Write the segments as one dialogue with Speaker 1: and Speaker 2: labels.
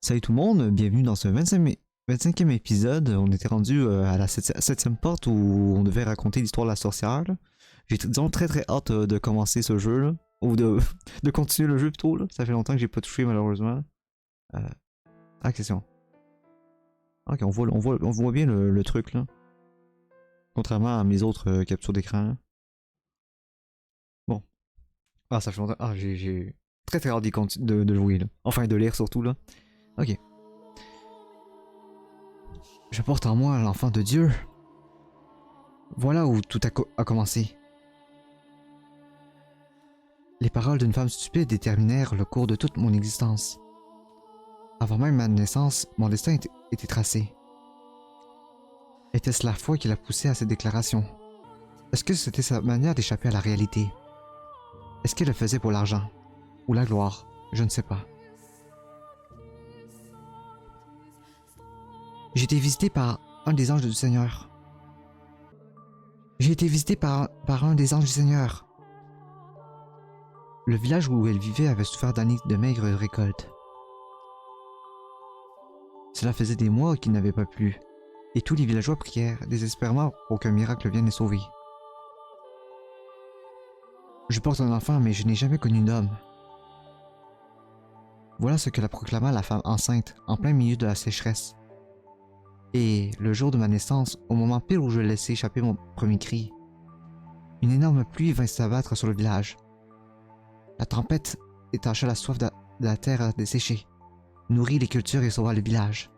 Speaker 1: Salut tout le monde, bienvenue dans ce 25e épisode. On était rendu à la 7e porte où on devait raconter l'histoire de la sorcière. Là. J'ai disons très hâte de commencer ce jeu là, ou de continuer le jeu plutôt. Là. Ça fait longtemps que j'ai pas touché malheureusement. Euh... Ah, question. Ok, on voit bien le truc là. Contrairement à mes autres captures d'écran. Bon. Ah, ça fait longtemps. Ah, j'ai très hâte de jouer là. Enfin, de lire surtout là. Ok. Je porte en moi l'enfant de Dieu. Voilà où tout a commencé. Les paroles d'une femme stupide déterminèrent le cours de toute mon existence. Avant même ma naissance, mon destin était tracé. Était-ce la foi qui l'a poussée à cette déclaration? Est-ce que c'était sa manière d'échapper à la réalité? Est-ce qu'elle le faisait pour l'argent? Ou la gloire? Je ne sais pas. J'ai été visité par un des anges du Seigneur. J'ai été visité par un des anges du Seigneur. Le village où elle vivait avait souffert d'années de maigres récoltes. Cela faisait des mois qu'il n'avait pas plu, et tous les villageois prièrent désespérément pour qu'un miracle vienne les sauver. Je porte un enfant, mais je n'ai jamais connu d'homme. Voilà ce que la proclama la femme enceinte, en plein milieu de la sécheresse. Et, le jour de ma naissance, au moment pile où je laissais échapper mon premier cri, une énorme pluie vint s'abattre sur le village. La tempête étancha la soif de la terre desséchée, nourrit les cultures et sauva le village.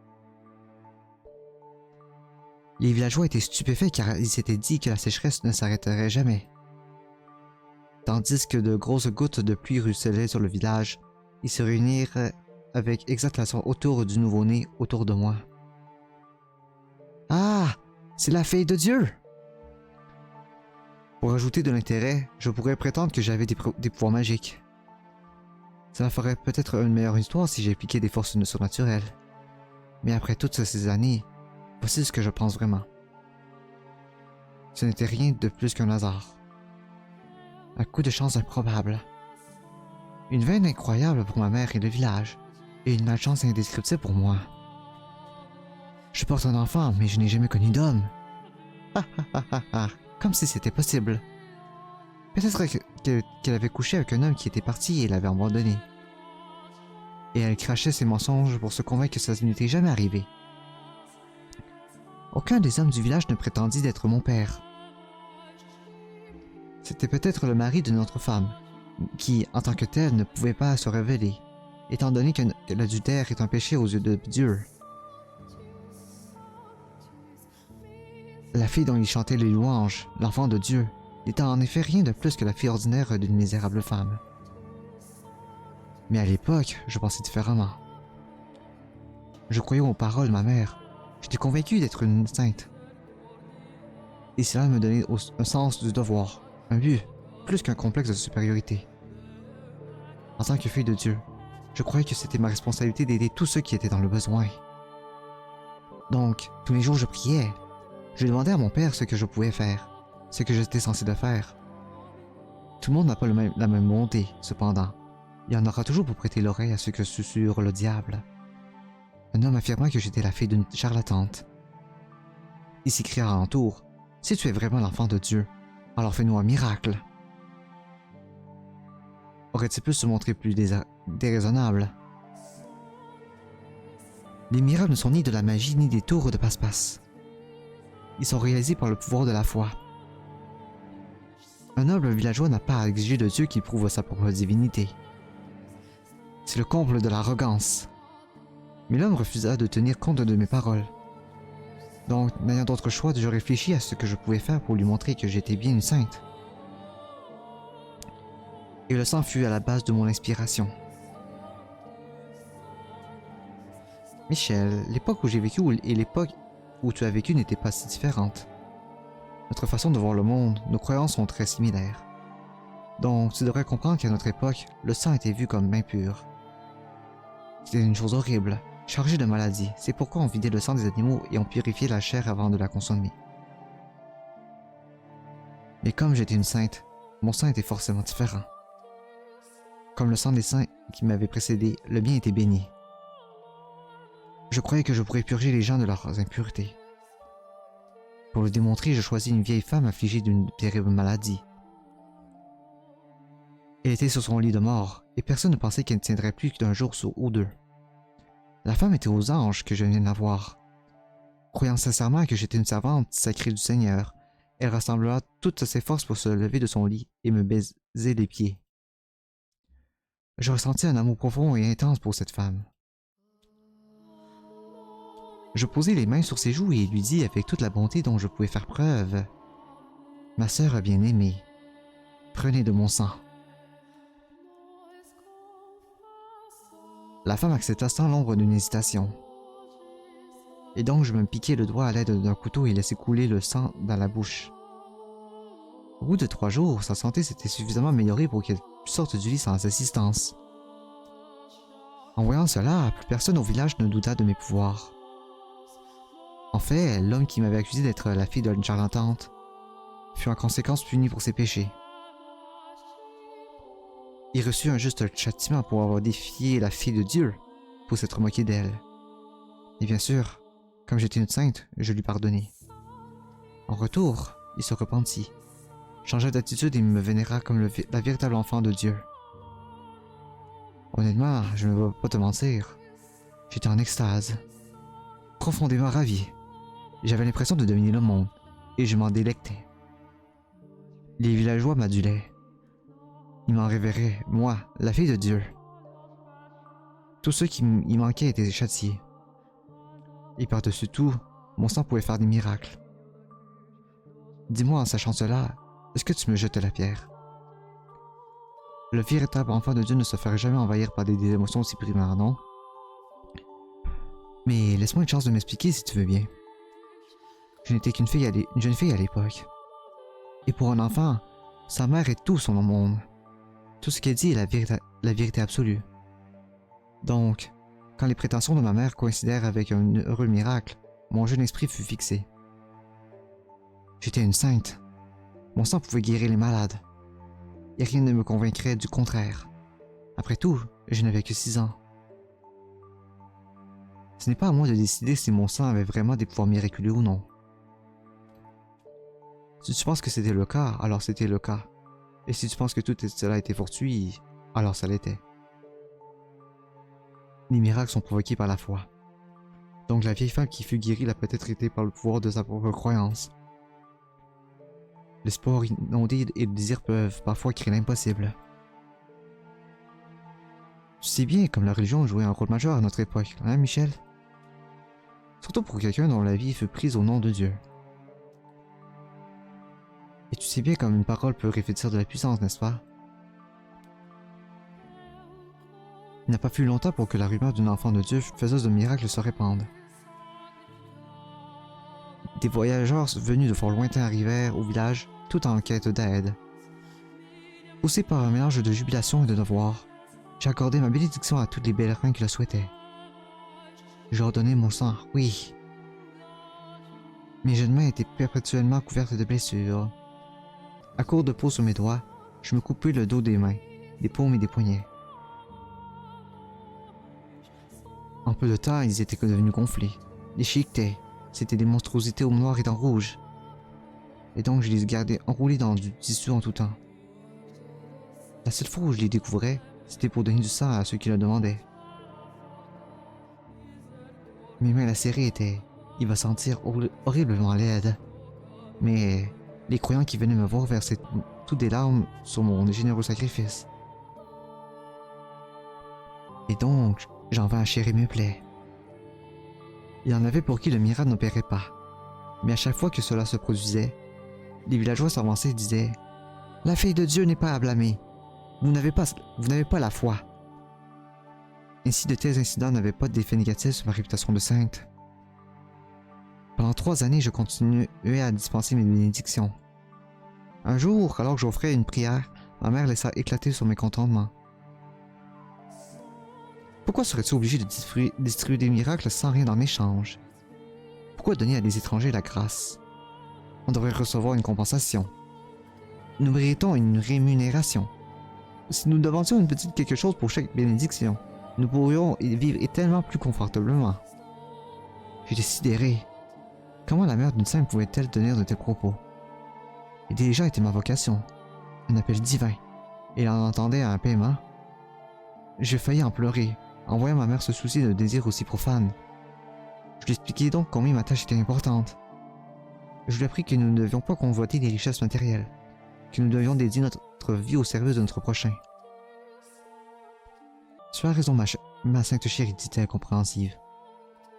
Speaker 1: Les villageois étaient stupéfaits car ils s'étaient dit que la sécheresse ne s'arrêterait jamais. Tandis que de grosses gouttes de pluie ruisselaient sur le village, ils se réunirent avec exaltation autour du nouveau-né, autour de moi. Ah! C'est la fille de Dieu! Pour ajouter de l'intérêt, je pourrais prétendre que j'avais des pouvoirs magiques. Cela ferait peut-être une meilleure histoire si j'appliquais des forces surnaturelles. Mais après toutes ces années, voici ce que je pense vraiment. Ce n'était rien de plus qu'un hasard. Un coup de chance improbable. Une veine incroyable pour ma mère et le village, et une malchance indescriptible pour moi. Je porte un enfant, mais je n'ai jamais connu d'homme. Ah ah ah ah ah, comme si c'était possible. Peut-être qu'elle avait couché avec un homme qui était parti et l'avait abandonné. Et elle crachait ses mensonges pour se convaincre que ça n'était jamais arrivé. Aucun des hommes du village ne prétendit d'être mon père. C'était peut-être le mari de notre femme, qui, en tant que tel, ne pouvait pas se révéler, étant donné que l'adultère est un péché aux yeux de Dieu. La fille dont il chantait les louanges, l'enfant de Dieu, n'était en effet rien de plus que la fille ordinaire d'une misérable femme. Mais à l'époque, je pensais différemment. Je croyais aux paroles de ma mère. J'étais convaincu d'être une sainte. Et cela me donnait un sens du devoir, un but, plus qu'un complexe de supériorité. En tant que fille de Dieu, je croyais que c'était ma responsabilité d'aider tous ceux qui étaient dans le besoin. Donc, tous les jours je priais. Je demandais à mon père ce que je pouvais faire, ce que j'étais censé de faire. Tout le monde n'a pas la même bonté, cependant. Il y en aura toujours pour prêter l'oreille à ce que susurre le diable. Un homme affirma que j'étais la fille d'une charlatante. Il s'écria à l'entour, « Si tu es vraiment l'enfant de Dieu, alors fais-nous un miracle. » Aurait-il pu se montrer plus déraisonnable? Les miracles ne sont ni de la magie ni des tours de passe-passe. Ils sont réalisés par le pouvoir de la foi. Un noble villageois n'a pas à exiger de Dieu qu'il prouve sa propre divinité. C'est le comble de l'arrogance. Mais l'homme refusa de tenir compte de mes paroles. Donc, n'ayant d'autre choix, je réfléchis à ce que je pouvais faire pour lui montrer que j'étais bien une sainte. Et le sang fut à la base de mon inspiration. Michel, l'époque où j'ai vécu et l'époque où tu as vécu n'étaient pas si différentes. Notre façon de voir le monde, nos croyances sont très similaires. Donc, tu devrais comprendre qu'à notre époque, le sang était vu comme impur. C'était une chose horrible, chargée de maladies. C'est pourquoi on vidait le sang des animaux et on purifiait la chair avant de la consommer. Mais comme j'étais une sainte, mon sang était forcément différent. Comme le sang des saints qui m'avaient précédé, le mien était béni. Je croyais que je pourrais purger les gens de leurs impuretés. Pour le démontrer, je choisis une vieille femme affligée d'une terrible maladie. Elle était sur son lit de mort, et personne ne pensait qu'elle ne tiendrait plus d'un jour ou deux. La femme était aux anges que je venais de voir. Croyant sincèrement que j'étais une servante sacrée du Seigneur, elle rassembla toutes ses forces pour se lever de son lit et me baiser les pieds. Je ressentis un amour profond et intense pour cette femme. Je posai les mains sur ses joues et lui dis avec toute la bonté dont je pouvais faire preuve: « Ma sœur bien-aimée, prenez de mon sang. » La femme accepta sans l'ombre d'une hésitation. Et donc je me piquai le doigt à l'aide d'un couteau et laissai couler le sang dans la bouche. Au bout de 3 jours, sa santé s'était suffisamment améliorée pour qu'elle sorte du lit sans assistance. En voyant cela, plus personne au village ne douta de mes pouvoirs. En fait, l'homme qui m'avait accusé d'être la fille d'une charlatante fut en conséquence puni pour ses péchés. Il reçut un juste châtiment pour avoir défié la fille de Dieu, pour s'être moqué d'elle. Et bien sûr, comme j'étais une sainte, je lui pardonnai. En retour, il se repentit, changea d'attitude et me vénéra comme la véritable enfant de Dieu. Honnêtement, je ne vais pas te mentir, j'étais en extase, profondément ravi. J'avais l'impression de dominer le monde, et je m'en délectais. Les villageois m'adulaient. Ils m'en révéraient, moi, la fille de Dieu. Tous ceux qui y manquaient étaient châtiés. Et par-dessus tout, mon sang pouvait faire des miracles. Dis-moi en sachant cela, est-ce que tu me jettes la pierre? Le véritable enfant de Dieu ne se ferait jamais envahir par des émotions aussi primaires, non? Mais laisse-moi une chance de m'expliquer si tu veux bien. Je n'étais qu'une jeune fille à l'époque. Et pour un enfant, sa mère est tout son monde. Tout ce qu'elle dit est la vérité absolue. Donc, quand les prétentions de ma mère coïncidèrent avec un heureux miracle, mon jeune esprit fut fixé. J'étais une sainte. Mon sang pouvait guérir les malades. Et rien ne me convaincrait du contraire. Après tout, je n'avais que 6 ans. Ce n'est pas à moi de décider si mon sang avait vraiment des pouvoirs miraculeux ou non. Si tu penses que c'était le cas, alors c'était le cas. Et si tu penses que tout cela était fortuit, alors ça l'était. Les miracles sont provoqués par la foi. Donc la vieille femme qui fut guérie l'a peut-être été par le pouvoir de sa propre croyance. L'espoir inondé et le désir peuvent parfois créer l'impossible. Tu sais bien comme la religion jouait un rôle majeur à notre époque, hein Michel? Surtout pour quelqu'un dont la vie fut prise au nom de Dieu. Et tu sais bien comme une parole peut revêtir de la puissance, n'est-ce pas? Il n'a pas fallu longtemps pour que la rumeur d'une enfant de Dieu faiseuse de miracles se répande. Des voyageurs venus de fort lointain arrivèrent au village, tout en quête d'aide. Poussé par un mélange de jubilation et de devoir, j'ai accordé ma bénédiction à tous les pèlerins qui le souhaitaient. Je leur donnai mon sang, oui. Mes jeunes mains étaient perpétuellement couvertes de blessures. À court de peau sur mes doigts, je me coupais le dos des mains, des paumes et des poignets. En peu de temps, ils étaient devenus gonflés, déchiquetés. C'étaient des monstruosités au noir et en rouge. Et donc je les gardais enroulés dans du tissu en tout temps. La seule fois où je les découvrais, c'était pour donner du sang à ceux qui le demandaient. Mes mains lacérées étaient, il va sentir horriblement laides. Mais les croyants qui venaient me voir versaient toutes des larmes sur mon généreux sacrifice. Et donc, j'en vins à chérir mes plaies. Il y en avait pour qui le miracle n'opérait pas. Mais à chaque fois que cela se produisait, les villageois s'avançaient et disaient « La fille de Dieu n'est pas à blâmer. Vous n'avez pas la foi. » Ainsi, de tels incidents n'avaient pas d'effet négatif sur ma réputation de sainte. Pendant 3 années, je continuais à dispenser mes bénédictions. Un jour, alors que j'offrais une prière, ma mère laissa éclater son mécontentement. Pourquoi serais-tu obligé de distribuer des miracles sans rien en échange? Pourquoi donner à des étrangers la grâce? On devrait recevoir une compensation. Nous méritons une rémunération. Si nous demandions une petite quelque chose pour chaque bénédiction, nous pourrions vivre tellement plus confortablement. J'étais sidéré. Comment la mère d'une sainte pouvait-elle tenir de tels propos? Et déjà était ma vocation, un appel divin, et l'on entendait à un paiement. J'ai failli en pleurer, en voyant ma mère se soucier de désirs aussi profanes. Je lui expliquai donc combien ma tâche était importante. Je lui appris que nous ne devions pas convoiter des richesses matérielles, que nous devions dédier notre vie au service de notre prochain. Tu as raison, ma sainte chérie, dit-elle compréhensive.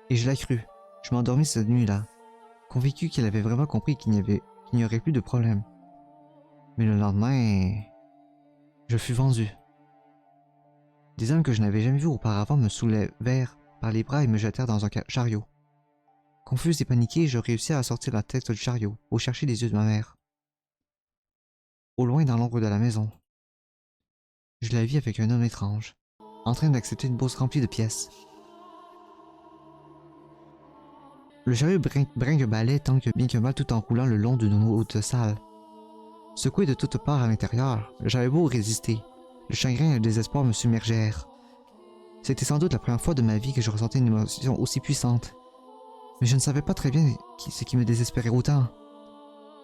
Speaker 1: Et je la crus. Je m'endormis cette nuit-là, convaincu qu'elle avait vraiment compris qu'il n'y aurait plus de problème. Mais le lendemain, je fus vendu. Des hommes que je n'avais jamais vus auparavant me soulevèrent par les bras et me jetèrent dans un chariot. Confuse et paniquée, je réussis à sortir la tête du chariot, au chercher les yeux de ma mère. Au loin, dans l'ombre de la maison, je la vis avec un homme étrange, en train d'accepter une bourse remplie de pièces. Le chariot brinque-ballait tant que bien que mal tout en roulant le long d'une haute salle. Secoué de toutes parts à l'intérieur, j'avais beau résister, le chagrin et le désespoir me submergèrent. C'était sans doute la première fois de ma vie que je ressentais une émotion aussi puissante. Mais je ne savais pas très bien ce qui me désespérait autant.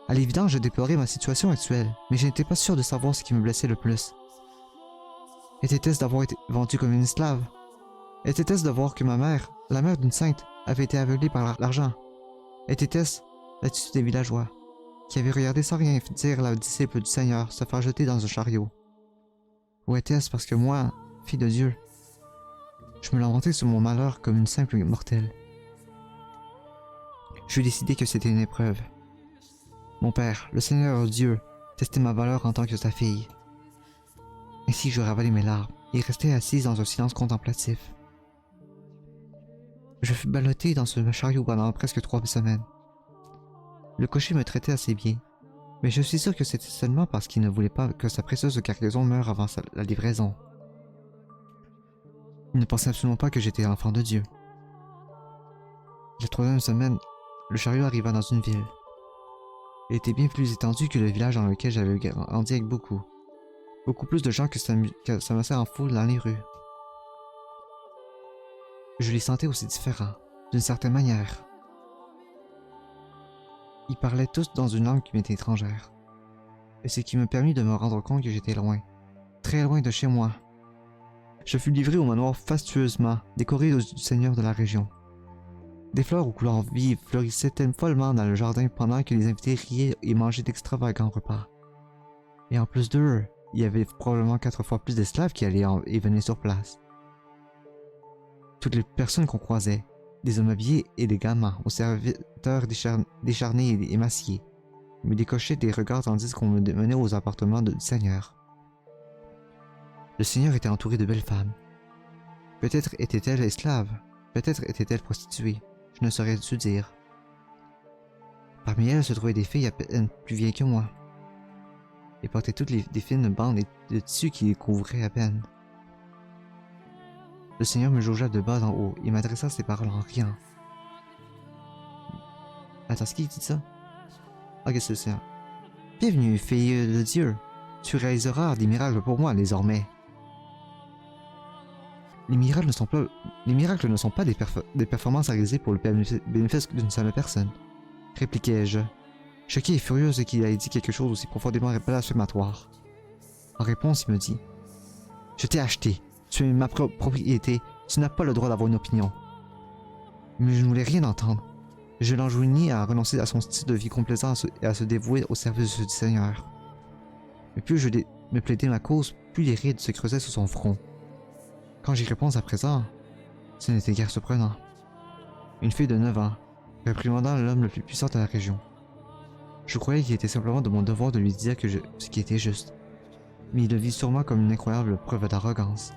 Speaker 1: À l'évidence, je déplorais ma situation actuelle, mais je n'étais pas sûr de savoir ce qui me blessait le plus. Était-ce d'avoir été vendu comme une esclave? Était-ce de voir que ma mère, la mère d'une sainte, avait été aveuglée par l'argent? Était-ce l'attitude des villageois, qui avaient regardé sans rien dire la disciple du Seigneur se faire jeter dans un chariot? Ou était-ce parce que moi, fille de Dieu, je me lamentais sur mon malheur comme une simple mortelle? Je décidai que c'était une épreuve. Mon père, le Seigneur Dieu, testait ma valeur en tant que sa fille. Ainsi je ravalai mes larmes et restai assise dans un silence contemplatif. Je fus ballotté dans ce chariot pendant presque 3 semaines. Le cocher me traitait assez bien, mais je suis sûr que c'était seulement parce qu'il ne voulait pas que sa précieuse cargaison meure avant la livraison. Il ne pensait absolument pas que j'étais l'enfant de Dieu. La 3e semaine, le chariot arriva dans une ville. Il était bien plus étendu que le village dans lequel j'avais grandi avec beaucoup plus de gens que s'amassaient en foule dans les rues. Je les sentais aussi différents, d'une certaine manière. Ils parlaient tous dans une langue qui m'était étrangère, et ce qui me permit de me rendre compte que j'étais loin, très loin de chez moi. Je fus livré au manoir fastueusement décoré du seigneur de la région. Des fleurs aux couleurs vives fleurissaient follement dans le jardin pendant que les invités riaient et mangeaient d'extravagants repas. Et en plus d'eux, il y avait probablement 4 fois plus d'esclaves qui allaient et venaient sur place. Toutes les personnes qu'on croisait, des hommes habillés et des gamins, aux serviteurs décharnés et émaciés, me décochaient des regards tandis qu'on me menait aux appartements du Seigneur. Le Seigneur était entouré de belles femmes. Peut-être étaient-elles esclaves, peut-être étaient-elles prostituées, je ne saurais su dire. Parmi elles se trouvaient des filles à peine plus vieilles que moi, et portaient toutes des fines bandes de tissu qui les couvraient à peine. Le Seigneur me jaugea de bas en haut et m'adressa ces paroles en riant. Attends, ce qui dit ça? Ok, c'est le Seigneur. Bienvenue, fille de Dieu. Tu réaliseras des miracles pour moi désormais. Les miracles ne sont pas des performances réalisées pour le bénéfice d'une seule personne, répliquai-je, choquée et furieuse qu'il ait dit quelque chose aussi profondément blasphématoire. En réponse, il me dit: je t'ai acheté, tu es ma propriété, tu n'as pas le droit d'avoir une opinion. Mais je ne voulais rien entendre. Je l'enjoignis à renoncer à son style de vie complaisant et à se dévouer au service du Seigneur. Mais plus je me plaidais ma cause, plus les rides se creusaient sur son front. Quand j'y réponds à présent, ce n'était guère surprenant. Une fille de 9 ans, réprimandant l'homme le plus puissant de la région. Je croyais qu'il était simplement de mon devoir de lui dire ce qui était juste, mais il le vit sûrement comme une incroyable preuve d'arrogance.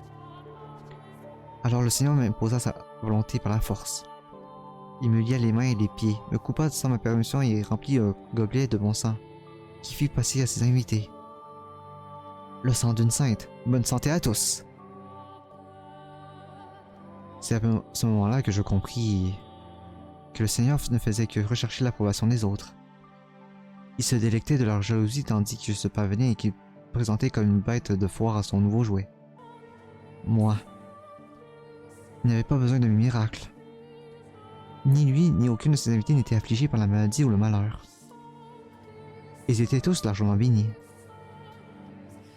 Speaker 1: Alors le Seigneur m'imposa sa volonté par la force. Il me lia les mains et les pieds, me coupa sans ma permission et remplit un gobelet de bon sang, qui fit passer à ses invités. Le sang d'une sainte, bonne santé à tous! C'est à ce moment-là que je compris que le Seigneur ne faisait que rechercher l'approbation des autres. Il se délectait de leur jalousie tandis qu'ils se parvenaient et qu'il présentait comme une bête de foire à son nouveau jouet. Moi, il n'avait pas besoin de miracle. Ni lui, ni aucune de ses invités n'étaient affligés par la maladie ou le malheur. Ils étaient tous largement bénis.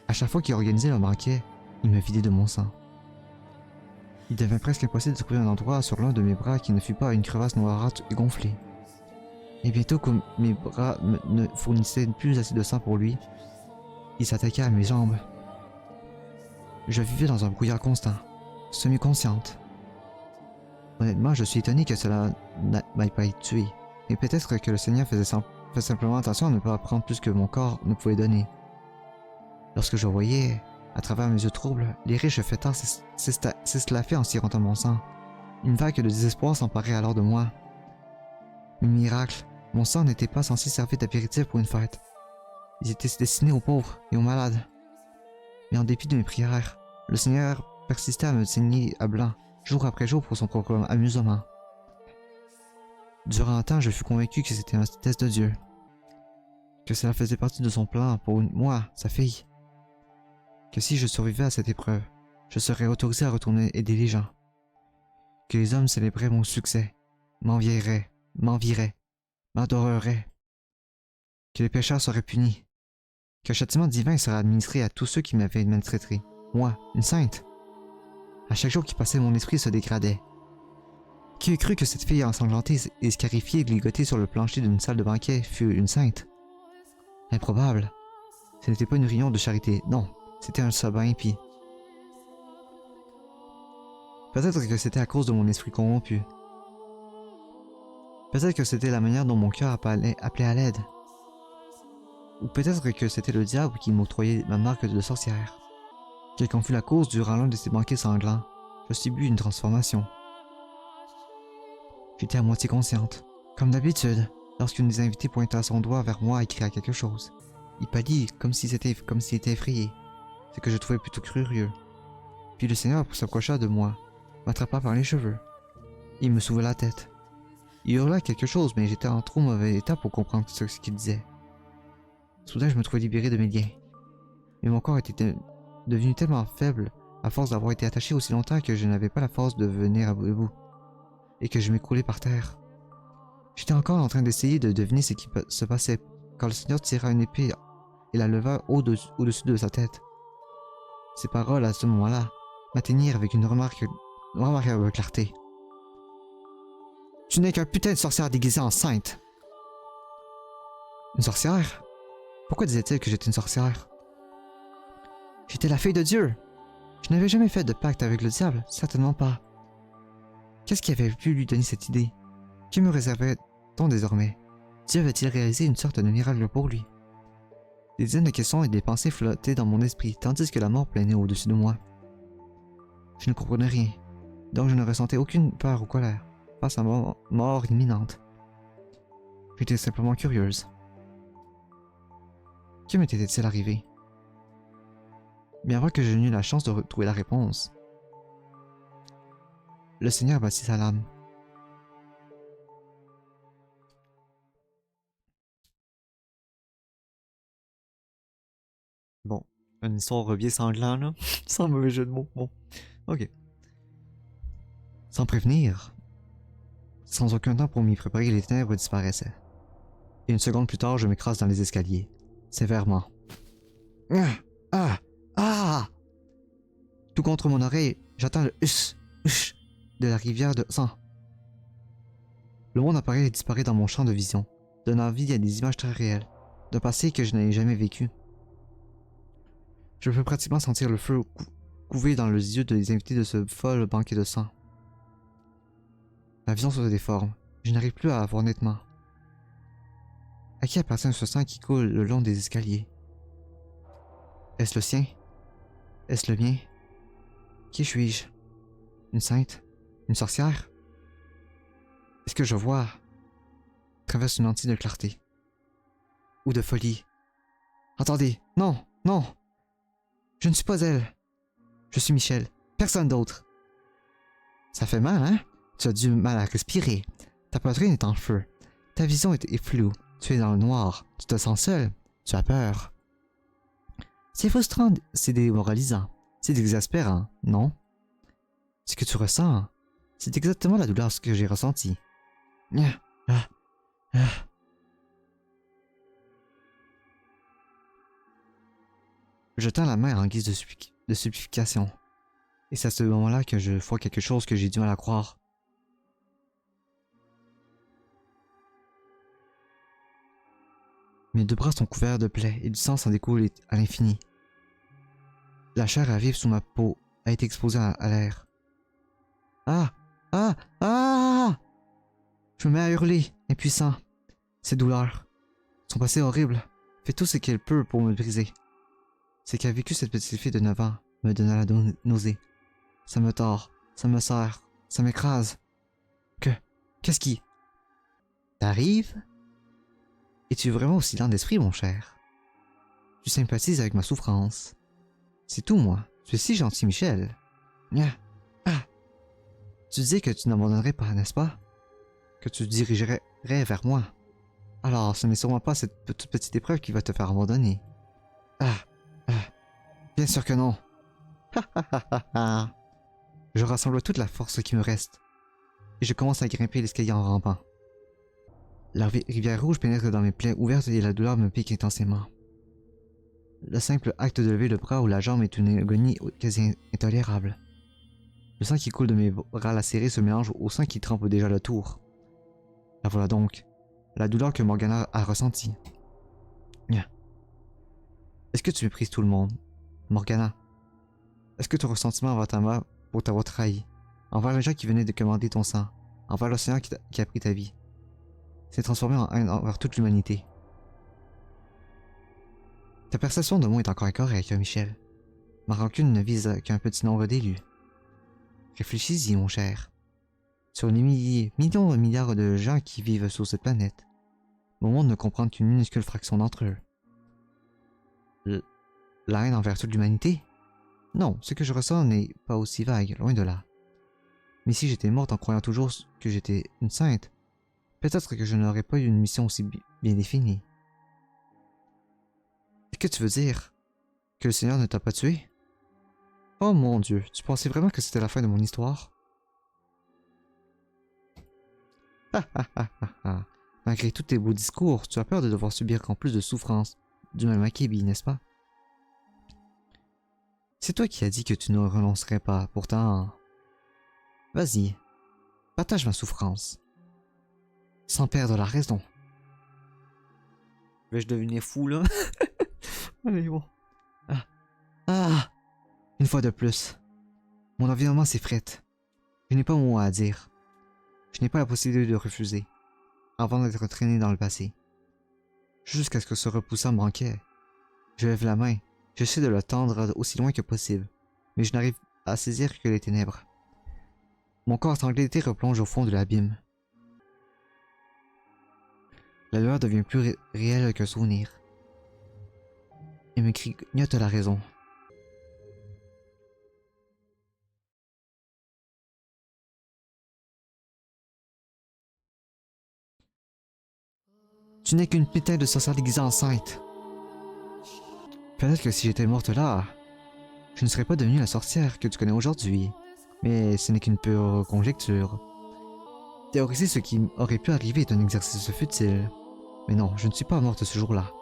Speaker 1: À chaque fois qu'il organisait un banquet, il me vidait de mon sang. Il devint presque impossible de trouver un endroit sur l'un de mes bras qui ne fût pas une crevasse noirâtre et gonflée. Et bientôt, comme mes bras ne fournissaient plus assez de sang pour lui, il s'attaqua à mes jambes. Je vivais dans un brouillard constant, semi-consciente. Honnêtement, je suis étonné que cela m'ait pas tué, mais peut-être que le Seigneur faisait simplement attention à ne pas prendre plus que mon corps ne pouvait donner. Lorsque je voyais, à travers mes yeux troubles, les riches fêtards s'esclaffer en sirotant mon sang, une vague de désespoir s'emparait alors de moi. Mais miracle, mon sang n'était pas censé servir d'apéritif pour une fête. Il était destiné aux pauvres et aux malades. Mais en dépit de mes prières, le Seigneur persistait à me saigner à blanc, jour après jour pour son propre amusement. Durant un temps, je fus convaincu que c'était un test de Dieu, que cela faisait partie de son plan pour moi, sa fille, que si je survivais à cette épreuve, je serais autorisé à retourner aider les gens, que les hommes célébraient mon succès, m'envieraient, m'adoreraient, que les pécheurs seraient punis, qu'un châtiment divin serait administré à tous ceux qui m'avaient maltraité, moi, une sainte. À chaque jour qui passait, mon esprit se dégradait. Qui eût cru que cette fille ensanglantée et scarifiée et ligotée sur le plancher d'une salle de banquet fût une sainte? Improbable. Ce n'était pas une réunion de charité, non, c'était un sabbat impie. Peut-être que c'était à cause de mon esprit corrompu. Peut-être que c'était la manière dont mon cœur appelait à l'aide. Ou peut-être que c'était le diable qui m'octroyait ma marque de sorcière. Quelle qu'en fût la cause, durant l'un de ces banquets sanglants, je subis une transformation. J'étais à moitié consciente. Comme d'habitude, lorsqu'une des invités pointa son doigt vers moi et cria quelque chose. Il pâlit comme s'il était effrayé, ce que je trouvais plutôt curieux. Puis le Seigneur s'approcha de moi, m'attrapa par les cheveux. Il me souleva la tête. Il hurla quelque chose, mais j'étais en trop mauvais état pour comprendre ce qu'il disait. Soudain, je me trouvais libéré de mes liens. Mais mon corps était devenu tellement faible, à force d'avoir été attaché aussi longtemps que je n'avais pas la force de venir à bout, et que je m'écroulais par terre. J'étais encore en train d'essayer de deviner ce qui se passait, quand le Seigneur tira une épée et la leva au-dessus de sa tête. Ces paroles, à ce moment-là, m'atteignirent avec une remarquable clarté. « Tu n'es qu'un putain de sorcière déguisée en sainte. » Une sorcière? Pourquoi disait-il que j'étais une sorcière? J'étais la fille de Dieu. Je n'avais jamais fait de pacte avec le diable, certainement pas. Qu'est-ce qui avait pu lui donner cette idée? Que me réservait-on désormais? Dieu avait-il réalisé une sorte de miracle pour lui? Des dizaines de questions et des pensées flottaient dans mon esprit, tandis que la mort planait au-dessus de moi. Je ne comprenais rien, donc je ne ressentais aucune peur ou colère face à ma mort imminente. J'étais simplement curieuse. Que m'était-il arrivé? Mais avant que je n'eus la chance de retrouver la réponse, le Seigneur battit sa lame. Bon, une histoire bien sanglante, là. Sans mauvais jeu de mots. Bon, ok. Sans prévenir, sans aucun temps pour m'y préparer, les ténèbres disparaissaient. Et une seconde plus tard, je m'écrase dans les escaliers, sévèrement. Ah! Ah! Ah! Tout contre mon oreille, j'entends le hush, hush de la rivière de sang. Le monde apparaît et disparaît dans mon champ de vision, donnant vie à des images très réelles, d'un passé que je n'avais jamais vécu. Je peux pratiquement sentir le feu couver dans les yeux des invités de ce fol banquet de sang. La vision se déforme, je n'arrive plus à la voir nettement. À qui appartient ce sang qui coule le long des escaliers? Est-ce le sien? Est-ce le mien? Qui suis-je? Une sainte? Une sorcière? Est-ce que je vois traverse une lentille de clarté? Ou de folie? Attendez, non, non! Je ne suis pas elle. Je suis Michel, personne d'autre. Ça fait mal, hein? Tu as du mal à respirer. Ta poitrine est en feu. Ta vision est floue. Tu es dans le noir. Tu te sens seul. Tu as peur. C'est frustrant, c'est démoralisant. C'est exaspérant, non? Ce que tu ressens, c'est exactement la douleur que j'ai ressentie. Ah, ah, ah. Je tends la main en guise de supplication. Et c'est à ce moment-là que je vois quelque chose que j'ai du mal à croire. Mes deux bras sont couverts de plaies et du sang s'en découle à l'infini. La chair à vivre sous ma peau a été exposée à l'air. Ah! Ah! Ah! Je me mets à hurler, impuissant. Ces douleurs, son passé horrible, fait tout ce qu'elle peut pour me briser. Ce qu'a vécu cette petite fille de 9 ans me donne la nausée. Ça me tord, ça me serre, ça m'écrase. Qu'est-ce qui t'arrive? Es-tu vraiment aussi lent d'esprit, mon cher? Tu sympathises avec ma souffrance. C'est tout, moi. Tu es si gentil, Michel. Ah. Ah. Tu disais que tu n'abandonnerais pas, n'est-ce pas? Que tu dirigerais vers moi. Alors, ce n'est sûrement pas cette toute petite épreuve qui va te faire abandonner. Ah. Ah. Bien sûr que non. Je rassemble toute la force qui me reste. Et je commence à grimper l'escalier en rampant. La rivière rouge pénètre dans mes plaies ouvertes et la douleur me pique intensément. Le simple acte de lever le bras ou la jambe est une agonie quasi intolérable. Le sang qui coule de mes bras lacérés se mélange au sang qui trempe déjà le tour. La voilà donc, la douleur que Morgana a ressentie. Est-ce que tu méprises tout le monde, Morgana? Est-ce que ton ressentiment envers ta mère pour t'avoir trahi, envers les gens qui venaient de commander ton sang, envers l'océan qui a pris ta vie, s'est transformé en haine envers toute l'humanité? Ta perception de moi est encore incorrecte, Michel. Ma rancune ne vise qu'un petit nombre d'élus. Réfléchis-y, mon cher. Sur les millions de milliards de gens qui vivent sur cette planète, mon monde ne comprend qu'une minuscule fraction d'entre eux. La haine envers toute l'humanité? Non, ce que je ressens n'est pas aussi vague, loin de là. Mais si j'étais morte en croyant toujours que j'étais une sainte, peut-être que je n'aurais pas eu une mission aussi bien définie. Est-ce que tu veux dire que le Seigneur ne t'a pas tué? Oh mon Dieu, tu pensais vraiment que c'était la fin de mon histoire? Malgré tous tes beaux discours, tu as peur de devoir subir encore plus de souffrances du même acabit, n'est-ce pas? C'est toi qui as dit que tu ne renoncerais pas, pourtant... Vas-y, partage ma souffrance. Sans perdre la raison. Vais-je devenir fou, là? Allez, bon. Ah. Ah! Une fois de plus. Mon environnement s'effrite. Je n'ai pas mon mot à dire. Je n'ai pas la possibilité de refuser, avant d'être traîné dans le passé. Jusqu'à ce que ce repoussant manquait. Je lève la main. J'essaie de le tendre aussi loin que possible, mais je n'arrive à saisir que les ténèbres. Mon corps sanglanté replonge au fond de l'abîme. La lueur devient plus réelle qu'un souvenir. Et me grignote la raison. Tu n'es qu'une pétale de sorcière déguisée enceinte. Peut-être que si j'étais morte là, je ne serais pas devenue la sorcière que tu connais aujourd'hui. Mais ce n'est qu'une pure conjecture. Théoriser ce qui aurait pu arriver est un exercice futile. Mais non, je ne suis pas morte ce jour-là.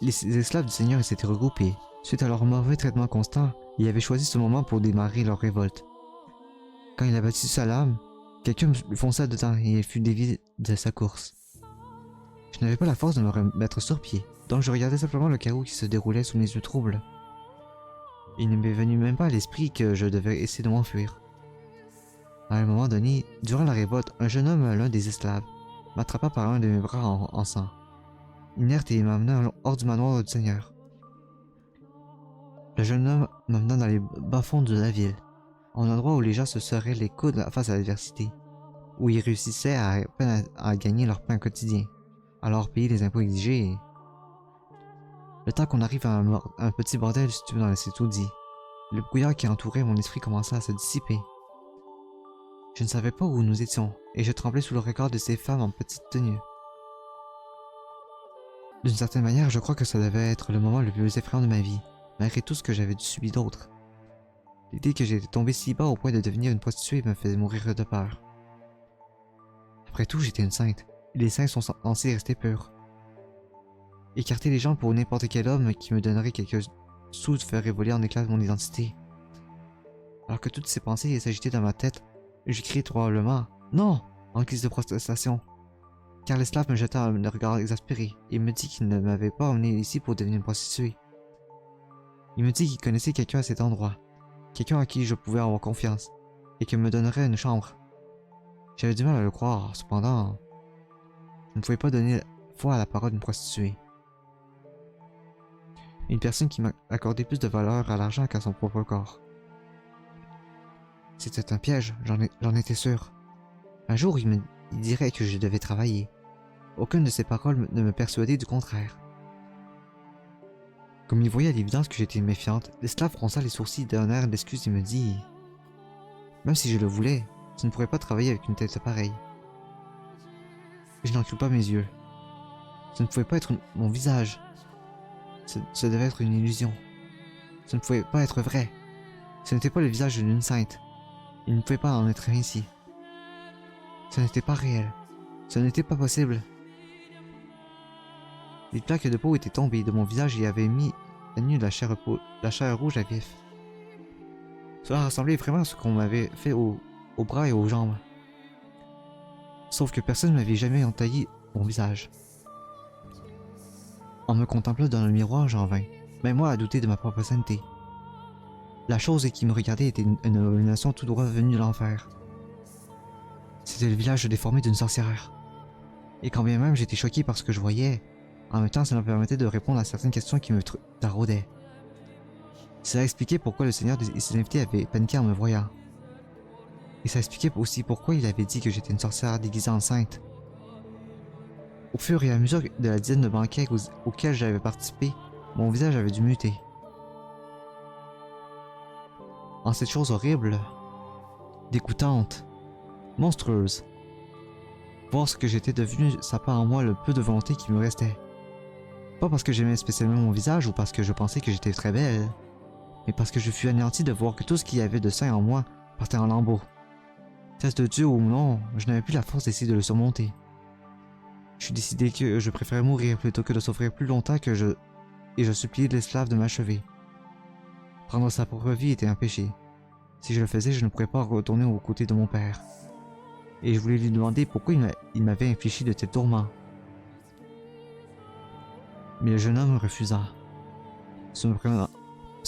Speaker 1: Les esclaves du Seigneur s'étaient regroupés. Suite à leur mauvais traitement constant, ils avaient choisi ce moment pour démarrer leur révolte. Quand il a battu sa lame, quelqu'un fonça dedans et il fut dévié de sa course. Je n'avais pas la force de me remettre sur pied, donc je regardais simplement le chaos qui se déroulait sous mes yeux troubles. Il ne m'est venu même pas à l'esprit que je devais essayer de m'enfuir. À un moment donné, durant la révolte, un jeune homme, l'un des esclaves, m'attrapa par un de mes bras en sang, inerte, et m'amena hors du manoir du Seigneur. Le jeune homme m'amena dans les bas-fonds de la ville, en un endroit où les gens se serraient les coudes face à l'adversité, où ils réussissaient à peine à gagner leur pain quotidien, alors payer les impôts exigés. Le temps qu'on arrive à un petit bordel situé dans cet taudis, le brouillard qui entourait mon esprit commença à se dissiper. Je ne savais pas où nous étions, et je tremblais sous le regard de ces femmes en petite tenue. D'une certaine manière, je crois que ça devait être le moment le plus effrayant de ma vie, malgré tout ce que j'avais subi d'autre. L'idée que j'étais tombé si bas au point de devenir une prostituée me faisait mourir de peur. Après tout, j'étais une sainte, et les saints sont censés rester purs. Écarter les gens pour n'importe quel homme qui me donnerait quelques sous de faire voler en éclats mon identité. Alors que toutes ces pensées s'agitaient dans ma tête, je criai probablement « Non !» en crise de protestation. Car l'esclave me jeta un regard exaspéré et me dit qu'il ne m'avait pas emmené ici pour devenir une prostituée. Il me dit qu'il connaissait quelqu'un à cet endroit, quelqu'un à qui je pouvais avoir confiance, et qu'il me donnerait une chambre. J'avais du mal à le croire, cependant, je ne pouvais pas donner foi à la parole d'une prostituée. Une personne qui m'a accordé plus de valeur à l'argent qu'à son propre corps. C'était un piège, j'en étais sûr. Un jour, il dirait que je devais travailler. Aucune de ses paroles ne me persuadait du contraire. Comme il voyait à l'évidence que j'étais méfiante, l'esclave fronça les sourcils d'un air d'excuse et me dit « Même si je le voulais, tu ne pourrais pas travailler avec une tête pareille. » Je n'en crus pas mes yeux. Ce ne pouvait pas être mon visage. Ce devait être une illusion. Ce ne pouvait pas être vrai. Ce n'était pas le visage d'une sainte. Il ne pouvait pas en être ainsi. Ce n'était pas réel. Ce n'était pas possible. Les plaques de peau étaient tombées de mon visage et avaient mis à nu la chair rouge à vif. Cela ressemblait vraiment à ce qu'on m'avait fait aux bras et aux jambes. Sauf que personne ne m'avait jamais entaillé mon visage. En me contemplant dans le miroir, j'en vins, même moi à douter de ma propre sainteté. La chose qui me regardait était une abomination tout droit venue de l'enfer. C'était le visage déformé d'une sorcière. Et quand bien même j'étais choqué par ce que je voyais, en même temps ça me permettait de répondre à certaines questions qui me taraudaient. Cela expliquait pourquoi le Seigneur et ses invités avaient paniqué en me voyant. Et ça expliquait aussi pourquoi il avait dit que j'étais une sorcière déguisée en sainte. Au fur et à mesure de la dizaine de banquets auxquels j'avais participé, mon visage avait dû muter. En cette chose horrible, dégoûtante, monstrueuse, voir ce que j'étais devenu sapant en moi le peu de volonté qui me restait. Pas parce que j'aimais spécialement mon visage ou parce que je pensais que j'étais très belle, mais parce que je fus anéanti de voir que tout ce qu'il y avait de sain en moi partait en lambeaux. Test de Dieu ou non, je n'avais plus la force d'essayer de le surmonter. Je suis décidé que je préférais mourir plutôt que de souffrir plus longtemps et je suppliai l'esclave de m'achever. Prendre sa propre vie était un péché. Si je le faisais, je ne pourrais pas retourner aux côtés de mon père. Et je voulais lui demander pourquoi il m'avait infligé de tels tourments. Mais le jeune homme refusa. Se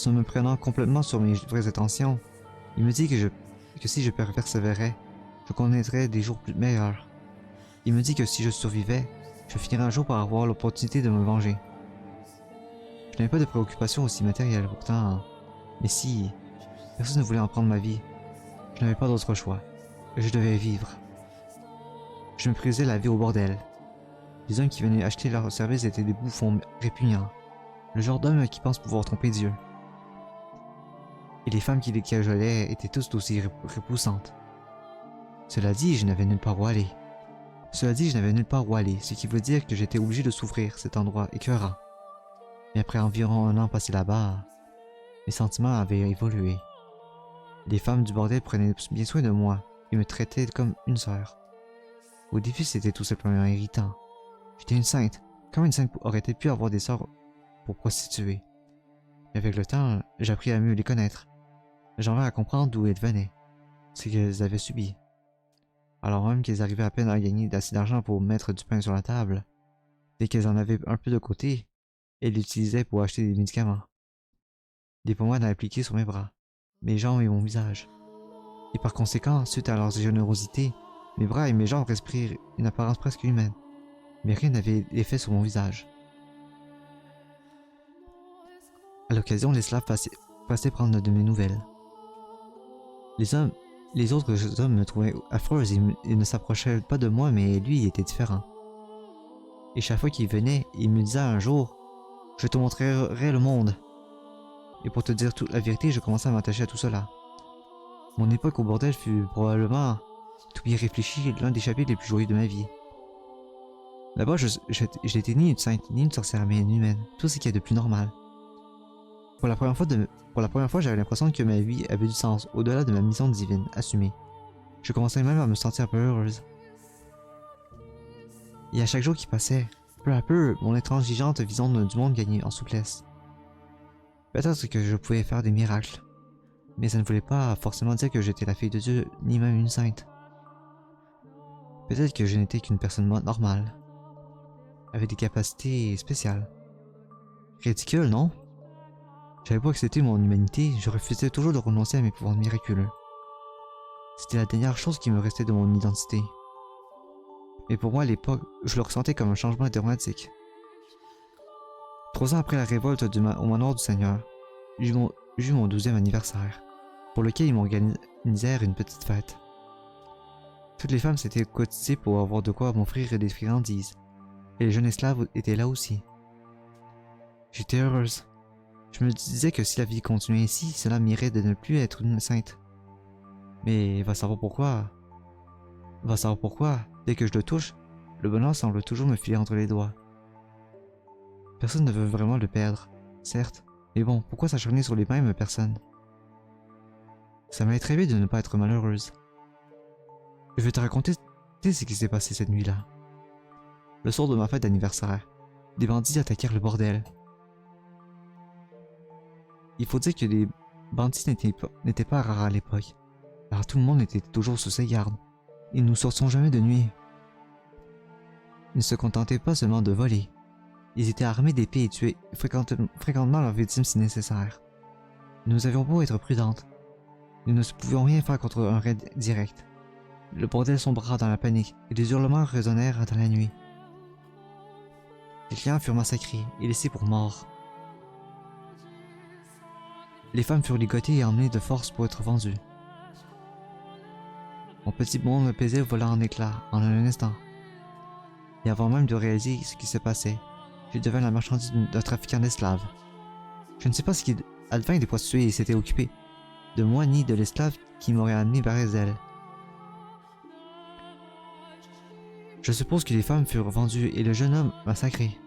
Speaker 1: me prenant complètement sur mes vraies intentions, il me dit que si je persévérais, je connaîtrais des jours plus meilleurs. Il me dit que si je survivais, je finirais un jour par avoir l'opportunité de me venger. Je n'avais pas de préoccupation aussi matérielle pourtant, mais si personne ne voulait en prendre ma vie, je n'avais pas d'autre choix. Je devais vivre. Je me prisais la vie au bordel. Les hommes qui venaient acheter leurs services étaient des bouffons répugnants, le genre d'hommes qui pensent pouvoir tromper Dieu. Et les femmes qui les cajolaient étaient toutes aussi repoussantes. Cela dit, je n'avais nulle part où aller. Ce qui veut dire que j'étais obligé de souffrir cet endroit écœurant. Mais après environ un an passé là-bas, mes sentiments avaient évolué. Les femmes du bordel prenaient bien soin de moi et me traitaient comme une sœur. Au début, c'était tout simplement irritant. J'étais une sainte. Comment une sainte aurait-elle pu avoir des sœurs pour prostituer? Mais avec le temps, j'ai appris à mieux les connaître. J'en vais à comprendre d'où elles venaient, ce qu'elles avaient subi. Alors même qu'elles arrivaient à peine à gagner assez d'argent pour mettre du pain sur la table, dès qu'elles en avaient un peu de côté, elles l'utilisaient pour acheter des médicaments. Des pommades à appliquer sur mes bras, mes jambes et mon visage. Et par conséquent, suite à leur générosité, mes bras et mes jambes respirent une apparence presque humaine, mais rien n'avait effet sur mon visage. À l'occasion, l'esclave passait prendre de mes nouvelles. Les autres hommes me trouvaient affreuse et ne s'approchaient pas de moi, mais lui il était différent. Et chaque fois qu'il venait, il me disait un jour « Je te montrerai le monde ». Et pour te dire toute la vérité, je commençais à m'attacher à tout cela. Mon époque au bordel fut probablement, tout bien réfléchi, l'un des chapitres les plus joyeux de ma vie. Là-bas, je n'étais ni une sainte, ni une sorcière, mais une humaine, tout ce qu'il y a de plus normal. Pour la première fois, j'avais l'impression que ma vie avait du sens, au-delà de ma mission divine assumée. Je commençais même à me sentir un peu heureuse. Et à chaque jour qui passait, peu à peu, mon intransigeante vision du monde gagnait en souplesse. Peut-être que je pouvais faire des miracles, mais ça ne voulait pas forcément dire que j'étais la fille de Dieu, ni même une sainte. Peut-être que je n'étais qu'une personne normale, avec des capacités spéciales. Ridicule, non? J'avais beau accepter mon humanité, je refusais toujours de renoncer à mes pouvoirs miraculeux. C'était la dernière chose qui me restait de mon identité. Mais pour moi à l'époque, je le ressentais comme un changement dramatique. 3 ans après la révolte au manoir du Seigneur, j'eus mon 12e anniversaire, pour lequel ils m'organisèrent une petite fête. Toutes les femmes s'étaient cotisées pour avoir de quoi m'offrir des friandises, et les jeunes esclaves étaient là aussi. J'étais heureuse. Je me disais que si la vie continuait ainsi, cela m'irait de ne plus être une sainte. Mais va savoir pourquoi. Dès que je le touche, le bonheur semble toujours me filer entre les doigts. Personne ne veut vraiment le perdre, certes, mais bon, pourquoi s'acharner sur les mêmes personnes? Ça m'allait très bien de ne pas être malheureuse. Je vais te raconter ce qui s'est passé cette nuit-là. Le soir de ma fête d'anniversaire, des bandits attaquèrent le bordel. Il faut dire que les bandits n'étaient pas rares à l'époque, car tout le monde était toujours sous ses gardes. Ils ne sortions jamais de nuit. Ils ne se contentaient pas seulement de voler. Ils étaient armés d'épées et tuaient fréquemment leurs victimes si nécessaire. Nous avions beau être prudentes, nous ne pouvions rien faire contre un raid direct. Le bordel sombra dans la panique et des hurlements résonnèrent dans la nuit. Les clients furent massacrés et laissés pour morts. Les femmes furent ligotées et emmenées de force pour être vendues. Mon petit monde pesait vola en éclats en un instant. Et avant même de réaliser ce qui se passait, je devins la marchandise d'un trafiquant d'esclaves. Je ne sais pas ce qui advint des prostituées et s'était occupé de moi ni de l'esclave qui m'aurait amené vers elle. Je suppose que les femmes furent vendues et le jeune homme massacré.